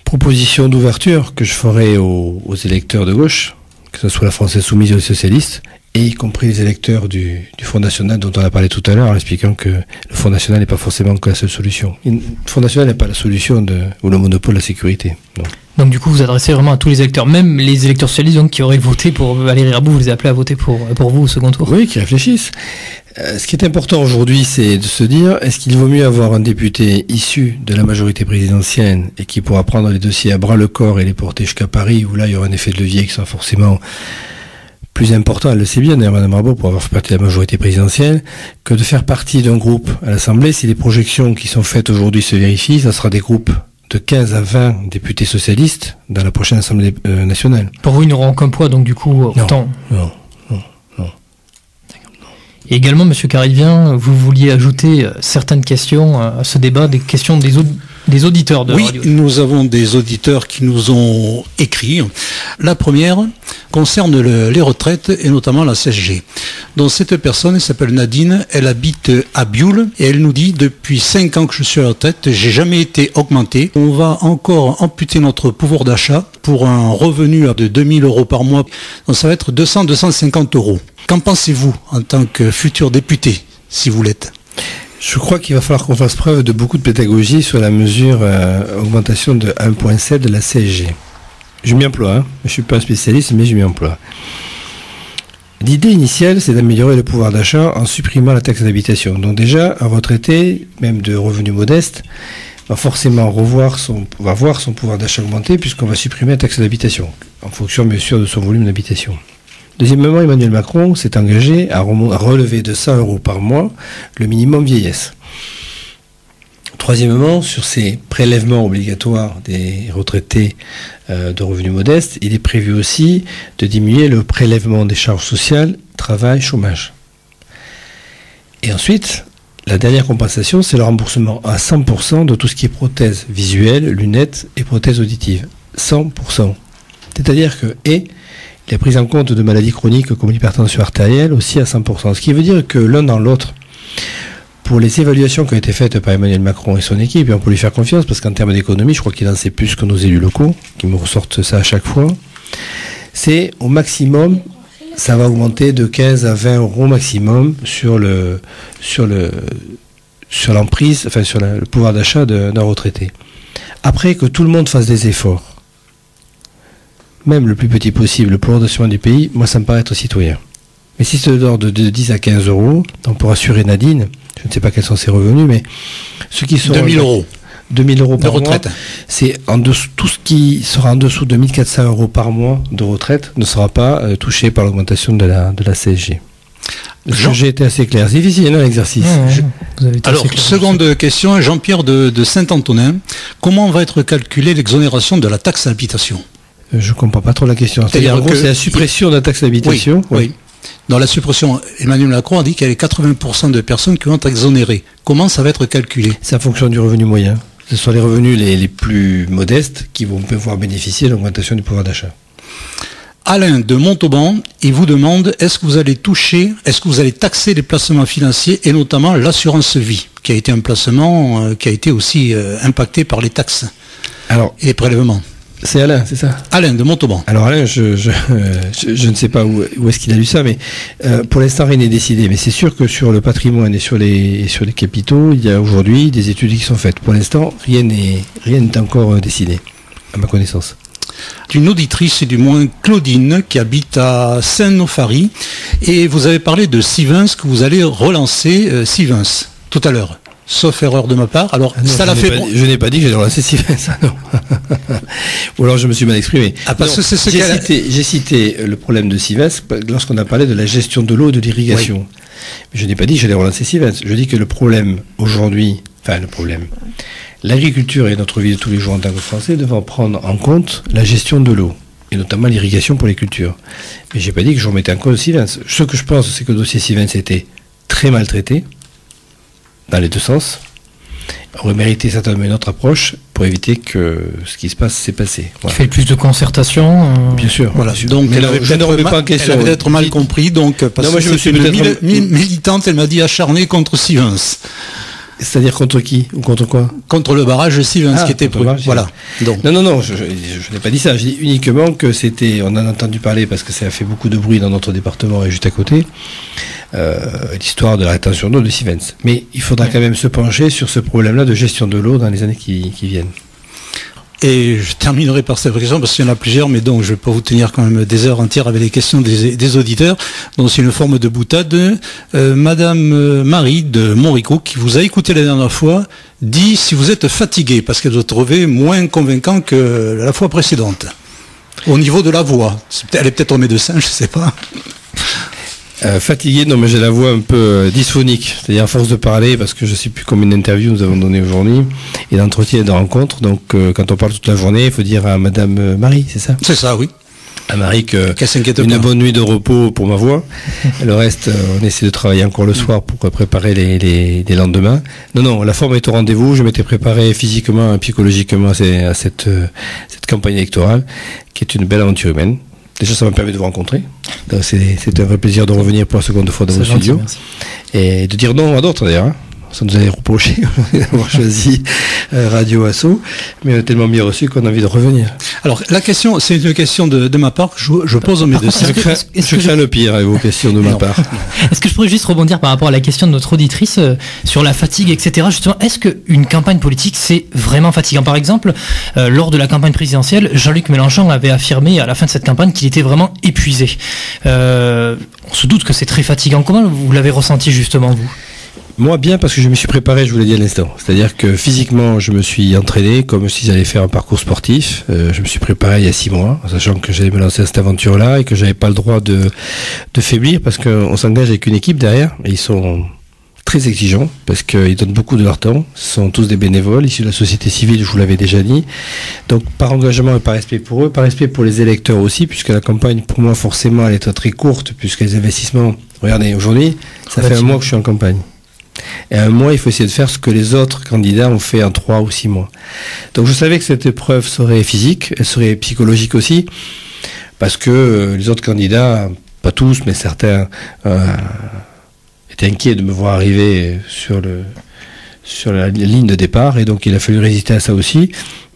proposition d'ouverture que je ferai aux électeurs de gauche, que ce soit la France Insoumise ou les socialistes, et y compris les électeurs du Front National dont on a parlé tout à l'heure, en expliquant que le Front National n'est pas forcément que la seule solution. Le Front National n'est pas la solution ou le monopole de la sécurité. Non. Donc du coup, vous adressez vraiment à tous les électeurs, même les électeurs socialistes donc, qui auraient voté pour Valérie Rabault, vous les appelez à voter pour vous au second tour? Oui, qui réfléchissent. Ce qui est important aujourd'hui, c'est de se dire, est-ce qu'il vaut mieux avoir un député issu de la majorité présidentielle et qui pourra prendre les dossiers à bras le corps et les porter jusqu'à Paris, où là, il y aura un effet de levier qui sera forcément plus important, elle le sait bien, d'ailleurs, Mme Rabault, pour avoir fait partie de la majorité présidentielle, que de faire partie d'un groupe à l'Assemblée. Si les projections qui sont faites aujourd'hui se vérifient, ça sera des groupes de 15 à 20 députés socialistes dans la prochaine Assemblée nationale. Pour vous, ils n'auront aucun poids, donc du coup, autant... Non. Et également, M. Carivien, vous vouliez ajouter certaines questions à ce débat, des questions des auditeurs de Radio. Oui, nous avons des auditeurs qui nous ont écrit. La première concerne les retraites et notamment la CSG. Donc cette personne s'appelle Nadine, elle habite à Bioul et elle nous dit depuis 5 ans que je suis à la retraite, j'ai jamais été augmenté. On va encore amputer notre pouvoir d'achat pour un revenu de 2000 € par mois. Donc ça va être 200-250 €. Qu'en pensez-vous en tant que futur député, si vous l'êtes ? Je crois qu'il va falloir qu'on fasse preuve de beaucoup de pédagogie sur la mesure augmentation de 1,7 de la CSG. Je m'y emploie, hein. Je ne suis pas un spécialiste, mais je m'y emploie. L'idée initiale, c'est d'améliorer le pouvoir d'achat en supprimant la taxe d'habitation. Donc déjà, un retraité, même de revenus modestes, va forcément voir son pouvoir d'achat augmenter puisqu'on va supprimer la taxe d'habitation, en fonction bien sûr de son volume d'habitation. Deuxièmement, Emmanuel Macron s'est engagé à relever de 100 € par mois le minimum vieillesse. Troisièmement, sur ces prélèvements obligatoires des retraités de revenus modestes, il est prévu aussi de diminuer le prélèvement des charges sociales, travail, chômage. Et ensuite, la dernière compensation, c'est le remboursement à 100% de tout ce qui est prothèse visuelle, lunettes et prothèses auditives. 100%. C'est-à-dire que, la prise en compte de maladies chroniques comme l'hypertension artérielle aussi à 100%. Ce qui veut dire que l'un dans l'autre, pour les évaluations qui ont été faites par Emmanuel Macron et son équipe, et on peut lui faire confiance parce qu'en termes d'économie, je crois qu'il en sait plus que nos élus locaux, qui me ressortent ça à chaque fois, c'est au maximum, ça va augmenter de 15 à 20 € maximum sur l'emprise, enfin sur le pouvoir d'achat d'un retraité. Après que tout le monde fasse des efforts, même le plus petit possible pour le redressement du pays, moi ça me paraît être citoyen. Mais si c'est de l'ordre de 10 à 15 €, donc pour assurer Nadine, je ne sais pas quels sont ses revenus, mais ceux qui sont... 2000 €. 2000 € par retraite. mois, c'est en dessous, tout ce qui sera en dessous de 1400 € par mois de retraite ne sera pas touché par l'augmentation de la CSG. J'ai été assez clair. C'est difficile, hein, l'exercice. Alors, seconde question, Jean-Pierre de Saint-Antonin. Comment va être calculée l'exonération de la taxe d'habitation ? Je ne comprends pas trop la question. C'est-à-dire, en gros, c'est la suppression de la taxe d'habitation. Oui. Dans la suppression, Emmanuel Macron a dit qu'il y avait 80% de personnes qui vont être exonérées. Comment ça va être calculé ? C'est en fonction du revenu moyen. Ce sont les revenus les plus modestes qui vont pouvoir bénéficier de l'augmentation du pouvoir d'achat. Alain de Montauban, il vous demande, est-ce que vous allez taxer les placements financiers et notamment l'assurance vie, qui a été un placement qui a été aussi impacté par les taxes et les prélèvements. C'est Alain, c'est ça ? Alain de Montauban. Alors Alain, je ne sais pas où est-ce qu'il a lu ça, mais pour l'instant rien n'est décidé. Mais c'est sûr que sur le patrimoine et sur les capitaux, il y a aujourd'hui des études qui sont faites. Pour l'instant, rien n'est encore décidé, à ma connaissance. D'une auditrice, du moins Claudine, qui habite à Saint-Nofari, et vous avez parlé de Sivens, que vous allez relancer Sivens tout à l'heure. Sauf erreur de ma part. Alors, ça l'a fait. Je n'ai pas dit que j'allais relancer Sivens, non. Ou alors je me suis mal exprimé. Parce que c'est ce j'ai cité le problème de Sivens lorsqu'on a parlé de la gestion de l'eau et de l'irrigation. Oui. Mais je n'ai pas dit que j'allais relancer Sivens. Je dis que le problème aujourd'hui, l'agriculture et notre vie de tous les jours en tant que Français devons prendre en compte la gestion de l'eau, et notamment l'irrigation pour les cultures. Mais j'ai pas dit que je remettais en cause Sivens. Ce que je pense, c'est que le dossier Sivens était très maltraité, dans les deux sens, aurait mérité certainement une autre approche pour éviter que ce qui se passe s'est passé. Voilà. Il fait plus de concertation. Bien sûr. Voilà. Bien sûr. Donc mais elle avait peut-être mal compris. Donc parce que je me suis militante, elle m'a dit acharnée contre Stevens. C'est-à-dire contre qui ou contre quoi? Contre le barrage Stevens qui était prévu. Voilà. Donc. Non, je n'ai pas dit ça. Je dis uniquement que c'était. On en a entendu parler parce que ça a fait beaucoup de bruit dans notre département et juste à côté. L'histoire de la rétention d'eau de Stevens. Mais il faudra quand même se pencher sur ce problème-là de gestion de l'eau dans les années qui viennent. Et je terminerai par cette question parce qu'il y en a plusieurs, mais donc je peux vous tenir quand même des heures entières avec les questions des auditeurs. Donc c'est une forme de boutade. Madame Marie de Montricourt, qui vous a écouté la dernière fois, dit si vous êtes fatigué, parce qu'elle vous trouvait moins convaincant que la fois précédente. Au niveau de la voix. Elle est peut-être au médecin, je ne sais pas. Fatigué, non mais j'ai la voix un peu dysphonique, c'est-à-dire à force de parler, parce que je ne sais plus combien d'interviews nous avons donné aujourd'hui, et d'entretiens et de rencontres, donc quand on parle toute la journée, il faut dire à Madame Marie, c'est ça? C'est ça, oui. À Marie une bonne nuit de repos pour ma voix, le reste on essaie de travailler encore le soir pour préparer les lendemains. Non, la forme est au rendez-vous, je m'étais préparé physiquement et psychologiquement à cette campagne électorale, qui est une belle aventure humaine. Déjà, ça m'a permis de vous rencontrer. C'était un vrai plaisir de revenir pour la seconde fois dans vos studios. Et de dire non à d'autres, d'ailleurs. Ça nous avait reproché d'avoir choisi Radio Asso, mais on a tellement bien reçu qu'on a envie de revenir. Alors, la question, c'est une question de ma part que je pose aux médecins. Je crains le pire avec vos questions de ma part. Est-ce que je pourrais juste rebondir par rapport à la question de notre auditrice sur la fatigue, etc. Justement, est-ce qu'une campagne politique, c'est vraiment fatigant? Par exemple, lors de la campagne présidentielle, Jean-Luc Mélenchon avait affirmé à la fin de cette campagne qu'il était vraiment épuisé. On se doute que c'est très fatigant. Comment vous l'avez ressenti justement, vous? Moi, bien, parce que je me suis préparé, je vous l'ai dit à l'instant. C'est-à-dire que physiquement, je me suis entraîné comme si j'allais faire un parcours sportif. Je me suis préparé il y a 6 mois, en sachant que j'allais me lancer à cette aventure-là et que j'avais pas le droit de faiblir, parce qu'on s'engage avec une équipe derrière, et ils sont très exigeants, parce qu'ils donnent beaucoup de leur temps. Ce sont tous des bénévoles, issus de la société civile, je vous l'avais déjà dit. Donc, par engagement et par respect pour eux, par respect pour les électeurs aussi, puisque la campagne, pour moi, forcément, elle est très courte, puisque les investissements, regardez, aujourd'hui, ça fait 1 mois que je suis en campagne. Et 1 mois, il faut essayer de faire ce que les autres candidats ont fait en 3 ou 6 mois. Donc je savais que cette épreuve serait physique, elle serait psychologique aussi, parce que les autres candidats, pas tous, mais certains, étaient inquiets de me voir arriver sur la ligne de départ, et donc il a fallu résister à ça aussi.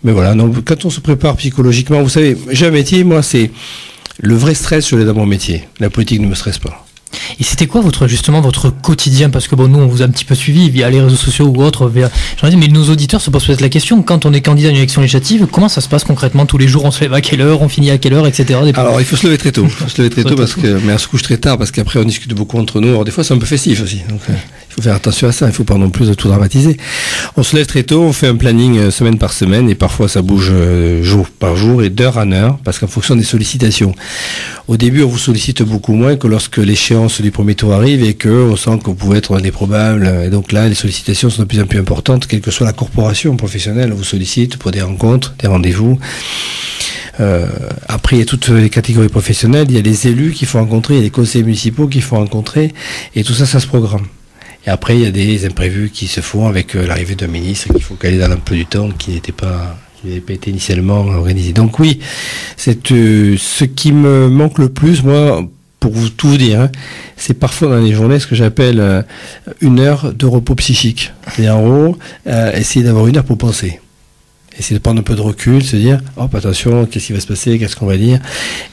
Mais voilà, donc quand on se prépare psychologiquement, vous savez, j'ai un métier, moi, c'est le vrai stress, je l'ai dans mon métier. La politique ne me stresse pas. Et c'était quoi votre quotidien? Parce que bon, nous on vous a un petit peu suivi via les réseaux sociaux ou autres, mais nos auditeurs se posent peut-être la question, quand on est candidat à une élection législative, comment ça se passe concrètement? Tous les jours on se lève à quelle heure, on finit à quelle heure, etc. Alors il faut se lever très tôt, mais on se couche très tard, parce qu'après on discute beaucoup entre nous. Alors des fois c'est un peu festif aussi, donc il faut faire attention à ça, il ne faut pas non plus tout dramatiser. On se lève très tôt, on fait un planning semaine par semaine, et parfois ça bouge jour par jour et d'heure en heure, parce qu'en fonction des sollicitations. Au début on vous sollicite beaucoup moins que lorsque l'échéance du premier tour arrive et qu'on sent que vous pouvez être un des probables. Et donc là, les sollicitations sont de plus en plus importantes, quelle que soit la corporation professionnelle, on vous sollicite pour des rencontres, des rendez-vous. Après, il y a toutes les catégories professionnelles, il y a les élus qu'il faut rencontrer, il y a les conseillers municipaux qu'il faut rencontrer, et tout ça, ça se programme. Et après, il y a des imprévus qui se font avec l'arrivée d'un ministre qu'il faut caler dans l'emploi du temps qui n'avait pas été initialement organisé. Donc oui, c'est ce qui me manque le plus, moi, pour tout vous dire, c'est parfois dans les journées ce que j'appelle 1 heure de repos psychique. C'est-à-dire en gros, essayer d'avoir 1 heure pour penser. Essayer de prendre un peu de recul, se dire, hop, attention, qu'est-ce qui va se passer, qu'est-ce qu'on va dire.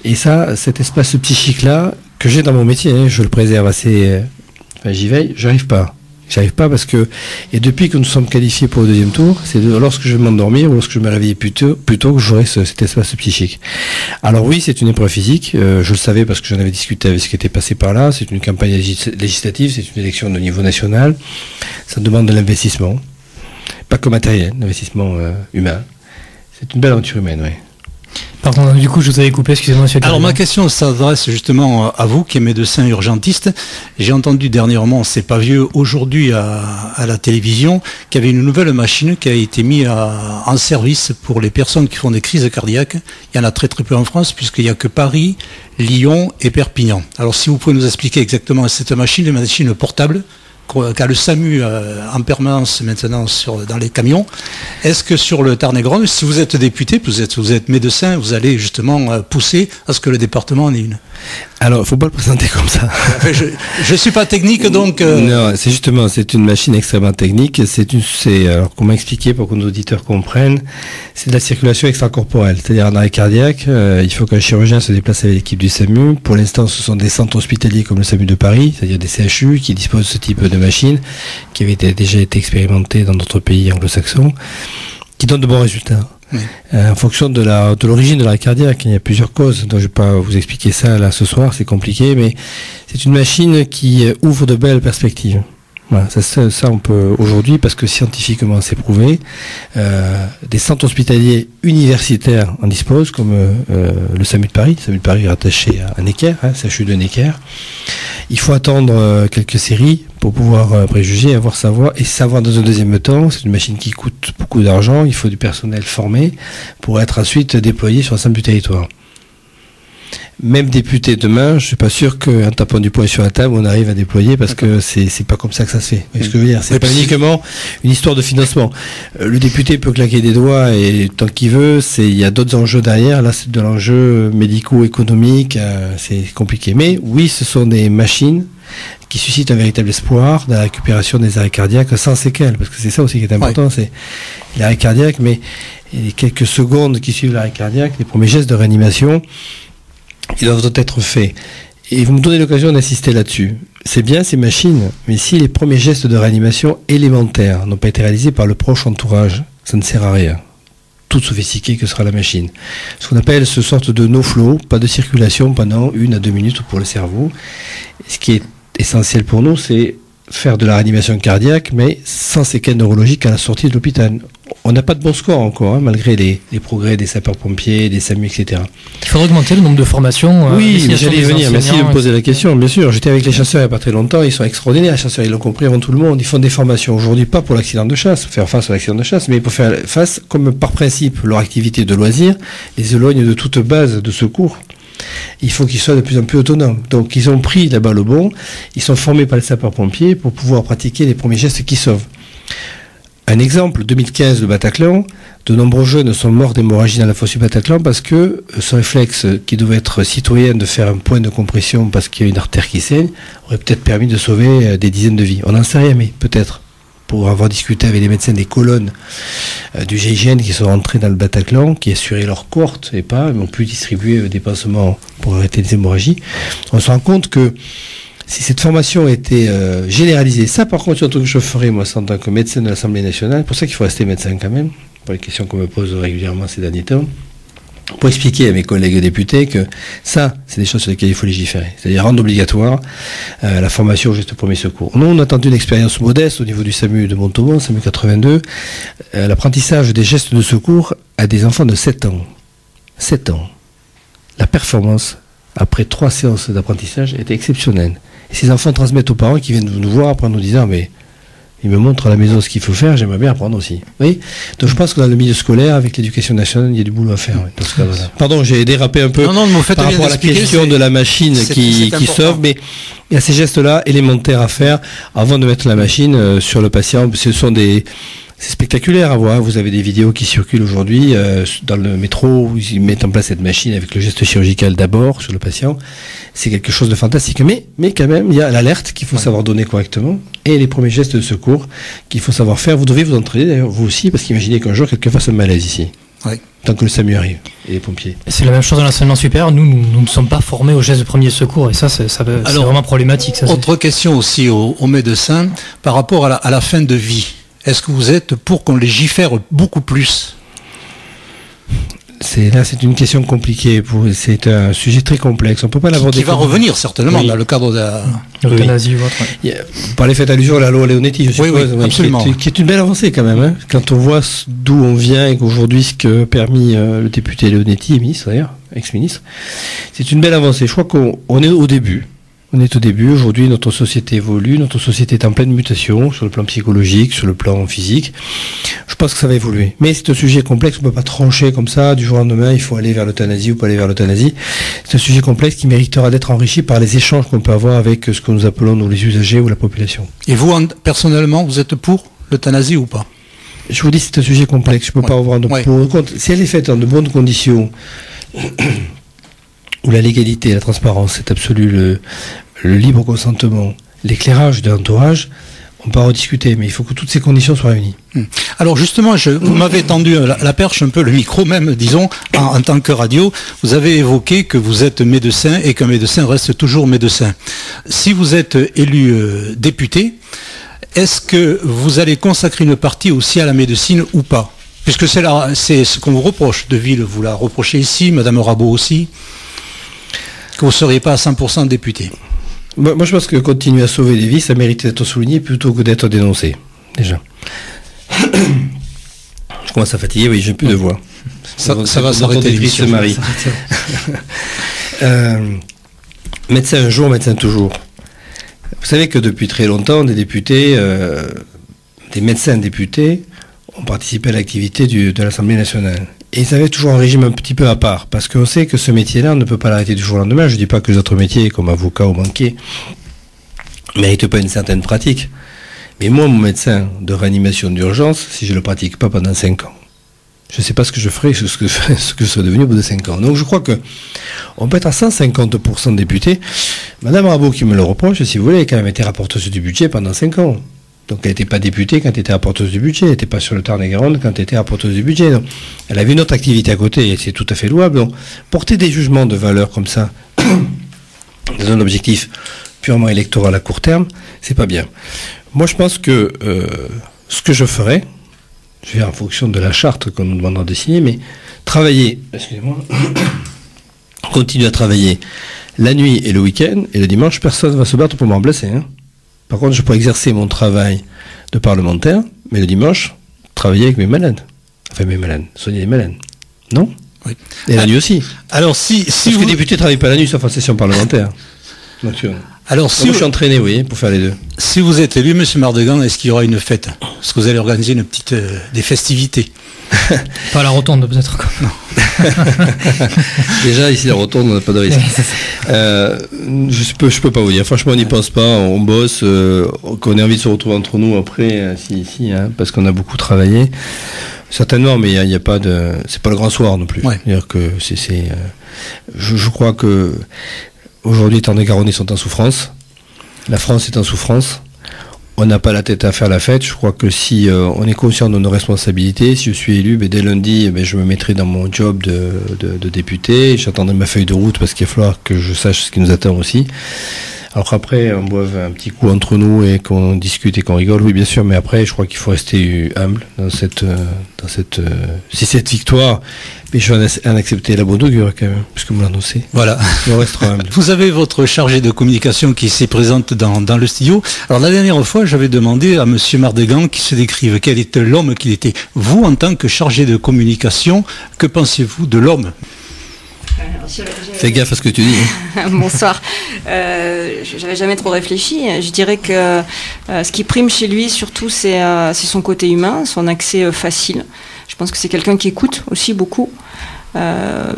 Et ça, cet espace psychique-là, que j'ai dans mon métier, je le préserve assez, j'y veille, j'arrive pas parce que, et depuis que nous sommes qualifiés pour le 2e tour, c'est lorsque je vais m'endormir ou lorsque je me réveille plutôt que j'aurai cet espace psychique. Alors oui, c'est une épreuve physique, je le savais parce que j'en avais discuté avec ce qui était passé par là, c'est une campagne législative, c'est une élection de niveau national, ça demande de l'investissement, pas que matériel, l'investissement humain. C'est une belle aventure humaine, oui. Pardon, du coup, je vous avais coupé, excusez-moi, monsieur. Alors, ma question s'adresse justement à vous, qui est médecin urgentiste. J'ai entendu dernièrement, c'est pas vieux, aujourd'hui à la télévision, qu'il y avait une nouvelle machine qui a été mise en service pour les personnes qui font des crises cardiaques. Il y en a très peu en France, puisqu'il n'y a que Paris, Lyon et Perpignan. Alors, si vous pouvez nous expliquer exactement cette machine portable, qu'a le SAMU en permanence maintenant dans les camions. Est-ce que sur le Tarn-et-Garonne, si vous êtes député, vous êtes médecin, vous allez justement pousser à ce que le département en ait une? Alors, il ne faut pas le présenter comme ça. Je ne suis pas technique, donc... Non, c'est une machine extrêmement technique. Alors, comment expliquer pour que nos auditeurs comprennent? C'est de la circulation extracorporelle. C'est-à-dire, en arrêt cardiaque, il faut qu'un chirurgien se déplace avec l'équipe du SAMU. Pour l'instant, ce sont des centres hospitaliers comme le SAMU de Paris, c'est-à-dire des CHU qui disposent de ce type de machine, qui avait déjà été expérimenté dans d'autres pays anglo-saxons, qui donnent de bons résultats. Oui. En fonction de l'origine de l'arrêt cardiaque, il y a plusieurs causes. Donc je ne vais pas vous expliquer ça là ce soir, c'est compliqué, mais c'est une machine qui ouvre de belles perspectives. Voilà, ça on peut aujourd'hui, parce que scientifiquement c'est prouvé. Des centres hospitaliers universitaires en disposent, comme le SAMU de Paris. Le SAMU de Paris est rattaché à Necker, CHU de Necker. Il faut attendre quelques séries pour pouvoir préjuger, savoir dans un deuxième temps. C'est une machine qui coûte beaucoup d'argent. Il faut du personnel formé pour être ensuite déployé sur l'ensemble du territoire. Même député demain, je suis pas sûr qu'en tapant du poing sur la table, on arrive à déployer, parce que c'est pas comme ça que ça se fait. Vous voyez ce que je veux dire? C'est pas uniquement une histoire de financement. Le député peut claquer des doigts et tant qu'il veut, il y a d'autres enjeux derrière. Là, c'est de l'enjeu médico-économique, c'est compliqué. Mais oui, ce sont des machines qui suscitent un véritable espoir de la récupération des arrêts cardiaques sans séquelles, parce que c'est ça aussi qui est important, c'est l'arrêt cardiaque, mais les quelques secondes qui suivent l'arrêt cardiaque, les premiers gestes de réanimation, ils doivent être faits. Et vous me donnez l'occasion d'insister là-dessus. C'est bien ces machines, mais si les premiers gestes de réanimation élémentaires n'ont pas été réalisés par le proche entourage, ça ne sert à rien. Tout sophistiqué que sera la machine. Ce qu'on appelle ce sorte de no-flow, pas de circulation pendant 1 à 2 minutes pour le cerveau. Et ce qui est essentiel pour nous, c'est faire de la réanimation cardiaque, mais sans séquelles neurologiques à la sortie de l'hôpital. On n'a pas de bon score encore, malgré les progrès des sapeurs-pompiers, des SAMU, etc. Il faudrait augmenter le nombre de formations. Oui, j'allais y venir. Merci de me poser la question. Bien sûr, j'étais avec les chasseurs il n'y a pas très longtemps. Ils sont extraordinaires, les chasseurs. Ils l'ont compris avant tout le monde. Ils font des formations aujourd'hui, pas pour l'accident de chasse, faire face à l'accident de chasse, mais pour faire face, comme par principe, leur activité de loisir les éloigne de toute base de secours. Il faut qu'ils soient de plus en plus autonomes. Donc, ils ont pris la balle au bon. Ils sont formés par les sapeurs-pompiers pour pouvoir pratiquer les premiers gestes qui sauvent. Un exemple, 2015, le Bataclan, de nombreux jeunes sont morts d'hémorragie dans la fosse du Bataclan parce que ce réflexe qui devait être citoyen de faire un point de compression parce qu'il y a une artère qui saigne aurait peut-être permis de sauver des dizaines de vies. On n'en sait rien, mais peut-être. Pour avoir discuté avec les médecins des colonnes du GIGN qui sont rentrés dans le Bataclan, qui assuraient leur cohorte et pas, mais ont pu distribuer des pansements pour arrêter les hémorragies, on se rend compte que si cette formation était généralisée, ça par contre c'est un truc que je ferais moi en tant que médecin de l'Assemblée nationale, pour ça qu'il faut rester médecin quand même, pour les questions qu'on me pose régulièrement ces derniers temps, pour expliquer à mes collègues députés que ça, c'est des choses sur lesquelles il faut légiférer. C'est-à-dire rendre obligatoire la formation au geste de premier secours. Nous, on a tenté une expérience modeste au niveau du SAMU de Montauban, SAMU 82, l'apprentissage des gestes de secours à des enfants de 7 ans. 7 ans. La performance, après 3 séances d'apprentissage, était exceptionnelle. Et ces enfants transmettent aux parents qui viennent nous voir après en nous disant « mais il me montre à la maison ce qu'il faut faire, j'aimerais bien apprendre aussi. » Oui. Donc je pense que dans le milieu scolaire, avec l'éducation nationale, il y a du boulot à faire. Oui, dans ce cadre-là. Pardon, j'ai dérapé un peu par rapport à la question de la machine qui sauve, mais il y a ces gestes-là élémentaires à faire avant de mettre la machine sur le patient. C'est spectaculaire à voir. Vous avez des vidéos qui circulent aujourd'hui dans le métro où ils mettent en place cette machine avec le geste chirurgical d'abord sur le patient. C'est quelque chose de fantastique. Mais quand même, il y a l'alerte qu'il faut savoir donner correctement et les premiers gestes de secours qu'il faut savoir faire. Vous devez vous entraîner d'ailleurs, vous aussi, parce qu'imaginez qu'un jour quelqu'un fasse un malaise ici. Oui. Tant que le SAMU arrive et les pompiers. C'est la même chose dans l'enseignement supérieur. Nous ne sommes pas formés aux gestes de premier secours et ça, c'est vraiment problématique. Ça, autre question aussi aux médecins par rapport à la fin de vie. Est-ce que vous êtes pour qu'on légifère beaucoup plus ? C'est une question compliquée. C'est un sujet très complexe. On peut pas l'aborder. Qui va revenir certainement dans le cadre de l'euthanasie ou autre. Vous parlez, faites allusion à la loi Leonetti, je suppose. Oui, absolument. Qui est une belle avancée quand même. Hein, quand on voit d'où on vient et qu'aujourd'hui ce que permis le député Leonetti, ministre d'ailleurs, ex-ministre, c'est une belle avancée. Je crois qu'on est au début. On est au début. Aujourd'hui, notre société évolue. Notre société est en pleine mutation sur le plan psychologique, sur le plan physique. Je pense que ça va évoluer. Mais c'est un sujet complexe. On ne peut pas trancher comme ça du jour au lendemain. Il faut aller vers l'euthanasie ou pas aller vers l'euthanasie. C'est un sujet complexe qui méritera d'être enrichi par les échanges qu'on peut avoir avec ce que nous appelons nous les usagers ou la population. Et vous, personnellement, vous êtes pour l'euthanasie ou pas? Je vous dis, c'est un sujet complexe. Je ne peux pas avoir de pour ou contre. Si elle est faite dans de bonnes conditions, où la légalité, la transparence est absolue, le libre consentement, l'éclairage de l'entourage, on peut en rediscuter, mais il faut que toutes ces conditions soient réunies. Alors justement, vous m'avez tendu la perche, un peu le micro même, disons, en tant que radio. Vous avez évoqué que vous êtes médecin et qu'un médecin reste toujours médecin. Si vous êtes élu député, est-ce que vous allez consacrer une partie aussi à la médecine ou pas? Puisque c'est ce qu'on vous reproche. Deville, vous la reprochez ici, Madame Rabot aussi, que vous ne seriez pas à 100% député. Moi, je pense que continuer à sauver des vies, ça mérite d'être souligné plutôt que d'être dénoncé, déjà. Je commence à fatiguer, oui, j'ai plus de voix. Ça va s'arrêter l'émission. Marie. Médecin un jour, médecin toujours. Vous savez que depuis très longtemps, des députés, des médecins députés, ont participé à l'activité de l'Assemblée nationale. Et ils avaient toujours un régime un petit peu à part, parce qu'on sait que ce métier-là, on ne peut pas l'arrêter du jour au lendemain. Je ne dis pas que les autres métiers, comme avocat ou banquier, ne méritent pas une certaine pratique. Mais moi, mon médecin de réanimation d'urgence, si je ne le pratique pas pendant 5 ans, je ne sais pas ce que je ferai, ce que je serai devenu au bout de 5 ans. Donc je crois que on peut être à 150% député. Madame Rabot, qui me le reproche, si vous voulez, a quand même été rapporteuse du budget pendant 5 ans. Donc elle n'était pas députée quand elle était rapporteuse du budget, elle n'était pas sur le Tarn-et-Garonne quand elle était rapporteuse du budget. Donc, elle avait une autre activité à côté et c'est tout à fait louable. Donc porter des jugements de valeur comme ça, dans un objectif purement électoral à court terme, c'est pas bien. Moi je pense que ce que je ferai, je vais en fonction de la charte qu'on nous demandera de signer, mais travailler, excusez-moi, continuer à travailler la nuit et le week-end, et le dimanche, personne ne va se battre pour me remplacer, hein. Par contre, je pourrais exercer mon travail de parlementaire, mais le dimanche, travailler avec mes malades. Enfin, mes malades, soigner les malades. Non? Oui. Et la nuit aussi. Alors, si parce que les députés ne travaillent pas la nuit, sauf en session parlementaire. Donc, alors, si moi, je suis entraîné, vous voyez, pour faire les deux. Si vous êtes élu, M. Mardegan, est-ce qu'il y aura une fête? Est-ce que vous allez organiser une petite, des festivités? Pas à la rotonde, peut-être. Non. Déjà, ici, la rotonde, on n'a pas de risque. Je peux pas vous dire. Franchement, on n'y pense pas. On bosse. Qu'on ait envie de se retrouver entre nous après, parce qu'on a beaucoup travaillé. Certainement, mais il n'y a pas de. C'est pas le grand soir non plus. Ouais. C'est-à-dire que je crois que aujourd'hui, les Tarn-et-Garonnais sont en souffrance. La France est en souffrance. On n'a pas la tête à faire la fête. Je crois que si on est conscient de nos responsabilités, si je suis élu, dès lundi, je me mettrai dans mon job de député. J'attendrai ma feuille de route parce qu'il va falloir que je sache ce qui nous attend aussi. Alors après, on boive un petit coup entre nous et qu'on discute et qu'on rigole, oui bien sûr, mais après, je crois qu'il faut rester humble dans cette victoire. Mais je vais en accepter la bonne augure quand même, puisque vous l'annoncez. Voilà. On restera humble. Vous avez votre chargé de communication qui s'est présente dans le studio. Alors la dernière fois, j'avais demandé à M. Mardegan qu'il se décrive quel était l'homme qu'il était. Vous, en tant que chargé de communication, que pensez-vous de l'homme ? Fais gaffe à ce que tu dis. Bonsoir. J'avais jamais trop réfléchi. Je dirais que ce qui prime chez lui, surtout, c'est son côté humain, son accès facile. Je pense que c'est quelqu'un qui écoute aussi beaucoup.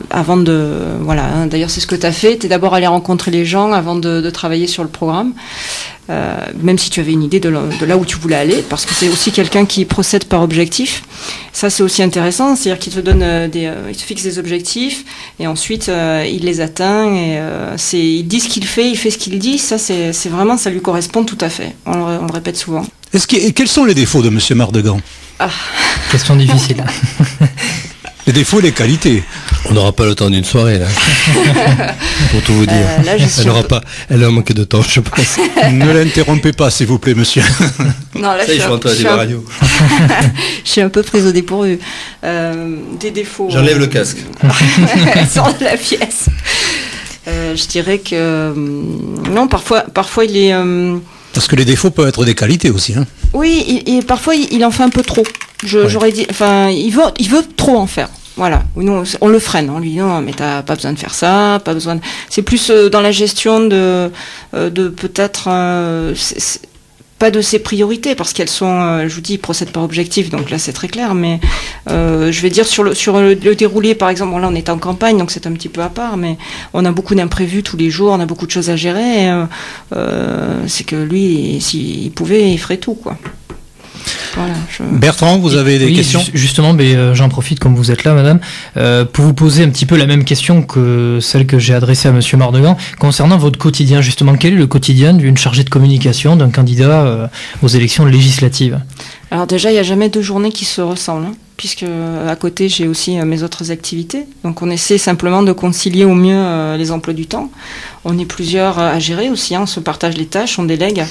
Avant de... Voilà, hein, d'ailleurs, c'est ce que tu as fait. Tu es d'abord allé rencontrer les gens avant de travailler sur le programme. Même si tu avais une idée de là où tu voulais aller, parce que c'est aussi quelqu'un qui procède par objectif. Ça, c'est aussi intéressant, c'est-à-dire qu'il te donne il te fixe des objectifs, et ensuite il les atteint, et il dit ce qu'il fait, il fait ce qu'il dit. Ça, c'est vraiment, ça lui correspond tout à fait. On le répète souvent. Quels sont les défauts de M. Mardegan ? Question difficile. Les défauts et les qualités. On n'aura pas le temps d'une soirée, là. Pour tout vous dire. Là, elle a manqué de temps, je pense. Ne l'interrompez pas, s'il vous plaît, monsieur. Non, là, je suis rentré à la radio. Je suis un peu prise au dépourvu. Des défauts. J'enlève le casque. Sors de la pièce. Je dirais que... non, parfois il est... Parce que les défauts peuvent être des qualités aussi. Hein. Oui, et parfois il en fait un peu trop. J'aurais dit... Enfin, il veut trop en faire. Voilà, nous on le freine, on lui dit non mais t'as pas besoin de faire ça, pas besoin de... C'est plus dans la gestion de peut-être pas de ses priorités parce qu'elles sont, je vous dis, ils procèdent par objectif, donc là c'est très clair, mais je vais dire sur le déroulé par exemple, bon, là on est en campagne donc c'est un petit peu à part, mais on a beaucoup d'imprévus tous les jours, on a beaucoup de choses à gérer, et, c'est que lui s'il pouvait il ferait tout quoi. Voilà, Bertrand, vous avez des questions ? Justement, j'en profite comme vous êtes là, madame, pour vous poser un petit peu la même question que celle que j'ai adressée à monsieur Mardegan, concernant votre quotidien, justement. Quel est le quotidien d'une chargée de communication d'un candidat aux élections législatives ? Alors déjà, il n'y a jamais deux journées qui se ressemblent, hein, puisque à côté, j'ai aussi mes autres activités. Donc on essaie simplement de concilier au mieux les emplois du temps. On est plusieurs à gérer aussi, hein, on se partage les tâches, on délègue.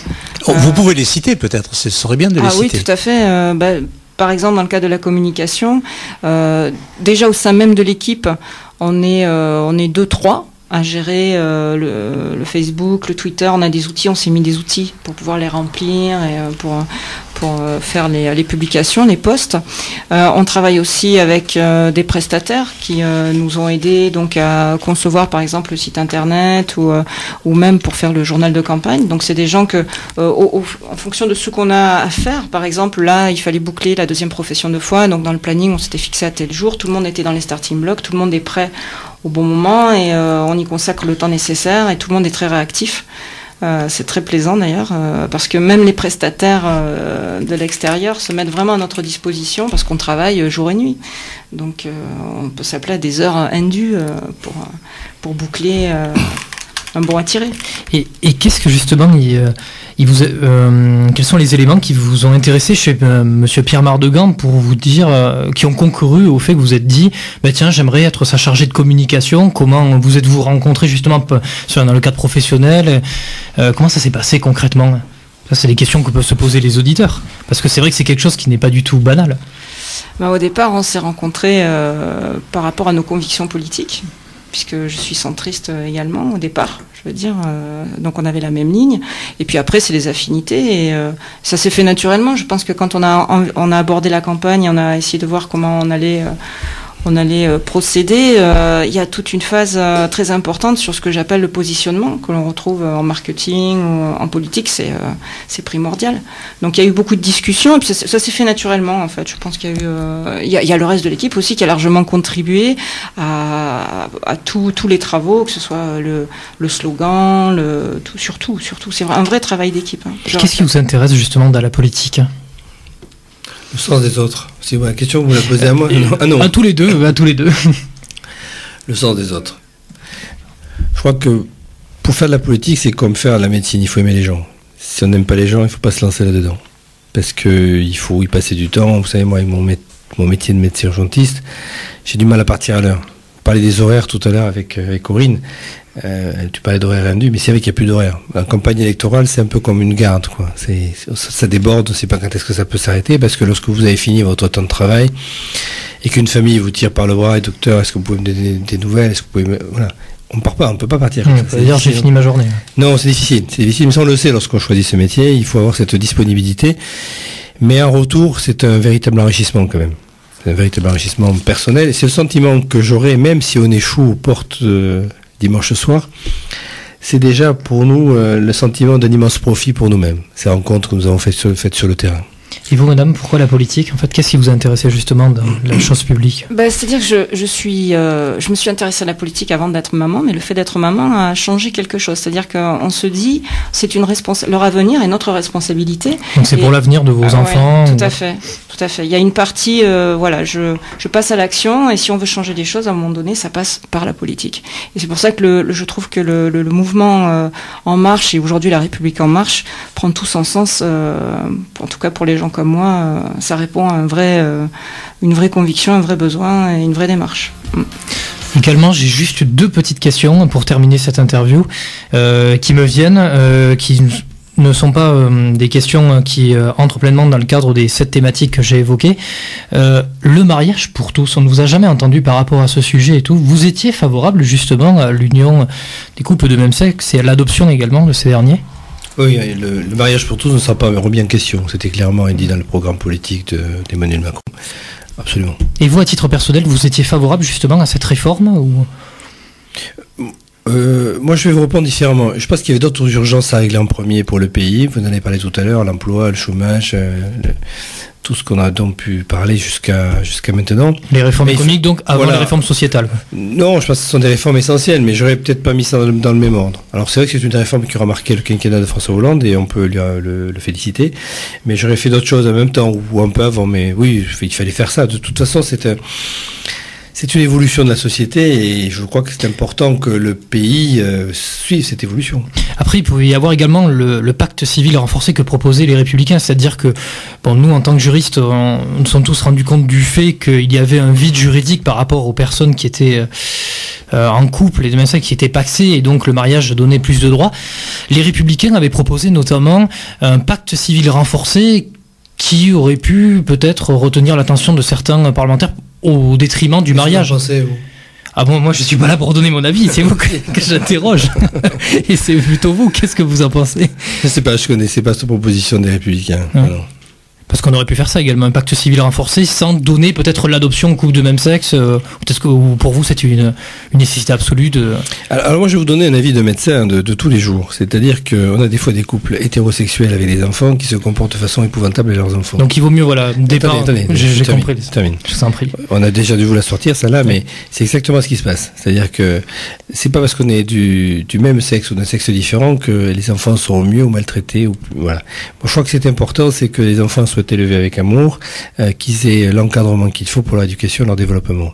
Vous pouvez les citer peut-être, ce serait bien de les citer. Ah oui, tout à fait. Par exemple, dans le cas de la communication, déjà au sein même de l'équipe, on est 2-3 à gérer le Facebook, le Twitter. On a des outils, on s'est mis des outils pour pouvoir les remplir et pour faire les publications, les posts. On travaille aussi avec des prestataires qui nous ont aidés donc à concevoir par exemple le site internet ou même pour faire le journal de campagne. Donc c'est des gens que en fonction de ce qu'on a à faire, par exemple là il fallait boucler la deuxième profession de foi, donc dans le planning on s'était fixé à tel jour, tout le monde était dans les starting blocks, tout le monde est prêt au bon moment et on y consacre le temps nécessaire et tout le monde est très réactif. C'est très plaisant d'ailleurs parce que même les prestataires de l'extérieur se mettent vraiment à notre disposition parce qu'on travaille jour et nuit. Donc on peut s'appeler à des heures indues pour boucler un bon à tirer. Et qu'est-ce que justement quels sont les éléments qui vous ont intéressé chez monsieur Pierre Mardegan pour vous dire, qui ont concouru au fait que vous êtes dit, tiens, j'aimerais être sa chargée de communication. Comment vous êtes-vous rencontrés justement dans le cadre professionnel? Comment ça s'est passé concrètement? Ça, c'est des questions que peuvent se poser les auditeurs. Parce que c'est vrai que c'est quelque chose qui n'est pas du tout banal. Au départ, on s'est rencontrés par rapport à nos convictions politiques, puisque je suis centriste également au départ, je veux dire, donc on avait la même ligne, et puis après c'est les affinités, et ça s'est fait naturellement. Je pense que quand on a abordé la campagne, on a essayé de voir comment on allait procéder, il y a toute une phase très importante sur ce que j'appelle le positionnement, que l'on retrouve en marketing ou en politique, c'est primordial. Donc il y a eu beaucoup de discussions, et puis ça s'est fait naturellement en fait. Je pense qu'il y a eu, il y a le reste de l'équipe aussi qui a largement contribué à tous les travaux, que ce soit le slogan, surtout, c'est un vrai travail d'équipe. Hein. Qu'est-ce qui vous intéresse justement dans la politique ? Le sens des autres. C'est la question que vous la posez à moi. Non. À tous les deux. Le sens des autres. Je crois que pour faire de la politique, c'est comme faire de la médecine. Il faut aimer les gens. Si on n'aime pas les gens, il ne faut pas se lancer là-dedans. Parce qu'il faut y passer du temps. Vous savez, moi, avec mon métier de médecin urgentiste, j'ai du mal à partir à l'heure. On parlait des horaires tout à l'heure avec Corinne. Tu parlais d'horaires indus, mais c'est vrai qu'il n'y a plus d'horaire. En campagne électorale, c'est un peu comme une garde, quoi. Ça déborde, on ne sait pas quand est-ce que ça peut s'arrêter, parce que lorsque vous avez fini votre temps de travail et qu'une famille vous tire par le bras, et docteur, est-ce que vous pouvez me donner des nouvelles, est-ce que vous pouvez voilà, on part pas, on peut pas partir. C'est-à-dire j'ai fini ma journée. Non, c'est difficile, mais ça on le sait lorsqu'on choisit ce métier, il faut avoir cette disponibilité, mais en retour, c'est un véritable enrichissement quand même. C'est un véritable enrichissement personnel, et c'est le sentiment que j'aurai, même si on échoue aux portes dimanche soir, c'est déjà pour nous le sentiment d'un immense profit pour nous-mêmes, ces rencontres que nous avons faites sur le terrain. Et vous, madame, pourquoi la politique ? En fait, qu'est-ce qui vous a intéressé justement dans la chose publique ? C'est-à-dire que je me suis intéressée à la politique avant d'être maman, mais le fait d'être maman a changé quelque chose. C'est-à-dire qu'on se dit, leur avenir est notre responsabilité. Donc c'est pour l'avenir de vos enfants. Ouais, tout à fait. Il y a une partie, je passe à l'action, et si on veut changer les choses, à un moment donné, ça passe par la politique. Et c'est pour ça que je trouve que le mouvement En Marche, et aujourd'hui la République En Marche, prend tout son sens, en tout cas pour les gens comme moi, ça répond à une vraie conviction, un vrai besoin et une vraie démarche. Également, j'ai juste deux petites questions pour terminer cette interview qui me viennent, qui ne sont pas des questions qui entrent pleinement dans le cadre des 7 thématiques que j'ai évoquées. Le mariage pour tous, on ne vous a jamais entendu par rapport à ce sujet et tout. Vous étiez favorable justement à l'union des couples de même sexe et à l'adoption également de ces derniers ? Oui, le mariage pour tous ne sera pas remis en question. C'était clairement dit dans le programme politique d'Emmanuel Macron. absolument. Et vous, à titre personnel, vous étiez favorable justement à cette réforme ou... Moi, je vais vous répondre différemment. Je pense qu'il y avait d'autres urgences à régler en premier pour le pays. Vous en avez parlé tout à l'heure, l'emploi, le chômage, tout ce qu'on a donc pu parler jusqu'à maintenant. Les réformes économiques, donc, avant les réformes sociétales. Non, je pense que ce sont des réformes essentielles, mais j'aurais peut-être pas mis ça dans le même ordre. Alors, c'est vrai que c'est une réforme qui aura marqué le quinquennat de François Hollande, et on peut le féliciter. Mais j'aurais fait d'autres choses en même temps, ou un peu avant. Mais oui, il fallait faire ça. De toute façon, c'est une évolution de la société et je crois que c'est important que le pays suive cette évolution. Après, il pouvait y avoir également le pacte civil renforcé que proposaient les Républicains, c'est-à-dire que nous, en tant que juristes, on nous sommes tous rendus compte du fait qu'il y avait un vide juridique par rapport aux personnes qui étaient en couple et de même ça qui étaient pacsées et donc le mariage donnait plus de droits. Les Républicains avaient proposé notamment un pacte civil renforcé qui aurait pu peut-être retenir l'attention de certains parlementaires au détriment du mariage. Pensez-vous ? Ah bon, moi je suis pas là pour donner mon avis, c'est vous que j'interroge. Et c'est plutôt vous, qu'est-ce que vous en pensez ? Je sais pas, je connaissais pas cette proposition des Républicains. Non. Parce qu'on aurait pu faire ça également, un pacte civil renforcé sans donner peut-être l'adoption aux couples de même sexe. Peut-être que pour vous c'est une nécessité absolue de... Alors moi je vais vous donner un avis de médecin de tous les jours. C'est-à-dire qu'on a des fois des couples hétérosexuels avec des enfants qui se comportent de façon épouvantable avec leurs enfants. Donc il vaut mieux, voilà, départ... J'ai compris. Termine. Je vous en prie. On a déjà dû vous la sortir celle-là, mais c'est exactement ce qui se passe. C'est-à-dire que c'est pas parce qu'on est du même sexe ou d'un sexe différent que les enfants seront mieux ou maltraités. Voilà. Moi je crois que c'est important, c'est que les enfants soient élevés avec amour, qu'ils aient l'encadrement qu'il faut pour leur éducation et leur développement.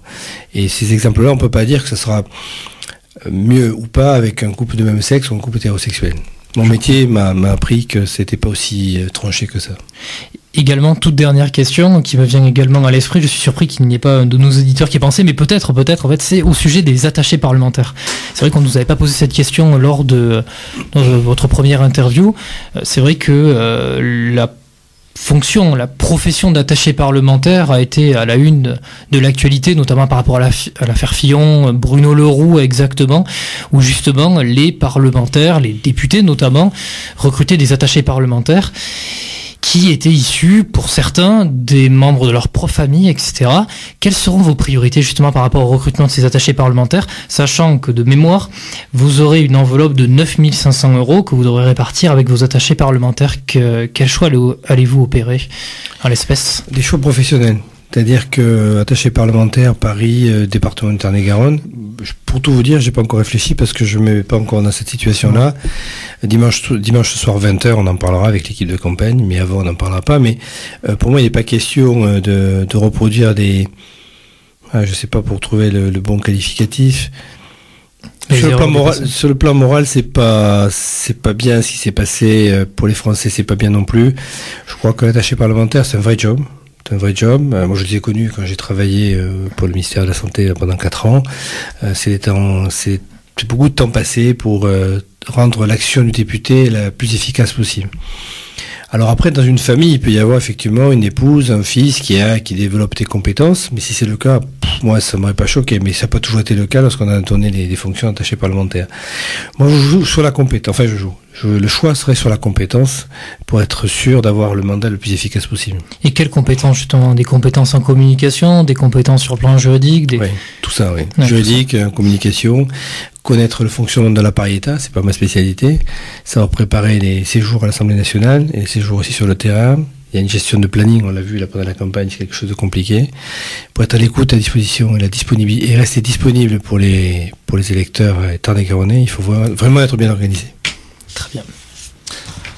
Et ces exemples-là, on peut pas dire que ce sera mieux ou pas avec un couple de même sexe ou un couple hétérosexuel. Mon métier m'a appris que c'était pas aussi tranché que ça. Également, toute dernière question qui me vient également à l'esprit, je suis surpris qu'il n'y ait pas un de nos éditeurs qui ait pensé, mais peut-être, en fait, c'est au sujet des attachés parlementaires. C'est vrai qu'on ne nous avait pas posé cette question lors de votre première interview. C'est vrai que la profession d'attaché parlementaire a été à la une de l'actualité, notamment par rapport à l'affaire Fillon, Bruno Leroux exactement, où justement les parlementaires, les députés notamment, recrutaient des attachés parlementaires qui étaient issus, pour certains, des membres de leur propre famille, etc. Quelles seront vos priorités justement par rapport au recrutement de ces attachés parlementaires, sachant que de mémoire, vous aurez une enveloppe de 9 500 € que vous devrez répartir avec vos attachés parlementaires. Quel choix allez-vous opérer en l'espèce ? Des choix professionnels. C'est-à-dire que attaché parlementaire, Paris, département du Tarn-et-Garonne, pour tout vous dire, j'ai pas encore réfléchi parce que je me mets pas encore dans cette situation-là. Dimanche soir 20h, on en parlera avec l'équipe de campagne, mais avant on n'en parlera pas. Mais pour moi, il n'est pas question de reproduire des... je sais pas, pour trouver le bon qualificatif. Sur le plan moral, c'est pas bien ce qui s'est passé pour les Français, c'est pas bien non plus. Je crois que l'attaché parlementaire, c'est un vrai job. C'est un vrai job. Moi, je les ai connus quand j'ai travaillé pour le ministère de la Santé pendant 4 ans. C'est beaucoup de temps passé pour rendre l'action du député la plus efficace possible. Alors après, dans une famille, il peut y avoir effectivement une épouse, un fils qui développe des compétences, mais si c'est le cas, moi, ça m'aurait pas choqué, mais ça n'a pas toujours été le cas lorsqu'on a donné les fonctions d'attaché parlementaire. Moi, je joue sur la compétence, le choix serait sur la compétence pour être sûr d'avoir le mandat le plus efficace possible. Et quelles compétences justement ? Des compétences en communication, des compétences sur le plan juridique Oui, tout ça, oui. Ouais, juridique, communication, connaître le fonctionnement de l'appareil État, c'est pas ma spécialité. Savoir préparer les séjours à l'Assemblée nationale et les séjours aussi sur le terrain. Il y a une gestion de planning, on l'a vu là pendant la campagne, c'est quelque chose de compliqué. Pour être à l'écoute, à disposition et rester disponible pour les électeurs tarn-et-garonnais, il faut vraiment être bien organisé. Très bien.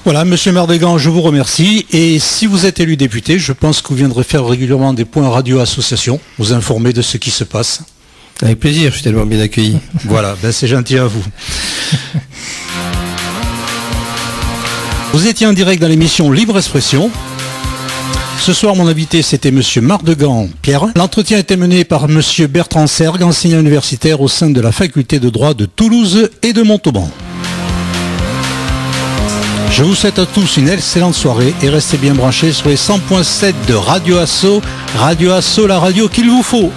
Voilà, Monsieur Mardegan, je vous remercie. Et si vous êtes élu député, je pense que vous viendrez faire régulièrement des points radio-association, vous informer de ce qui se passe. Avec plaisir, je suis tellement bien accueilli. Voilà, c'est gentil à vous. Vous étiez en direct dans l'émission Libre Expression. Ce soir, mon invité, c'était Monsieur Mardegan Pierre. L'entretien était mené par Monsieur Bertrand Sergue, enseignant universitaire au sein de la faculté de droit de Toulouse et de Montauban. Je vous souhaite à tous une excellente soirée et restez bien branchés sur les 100.7 de Radio Asso. Radio Asso, la radio qu'il vous faut.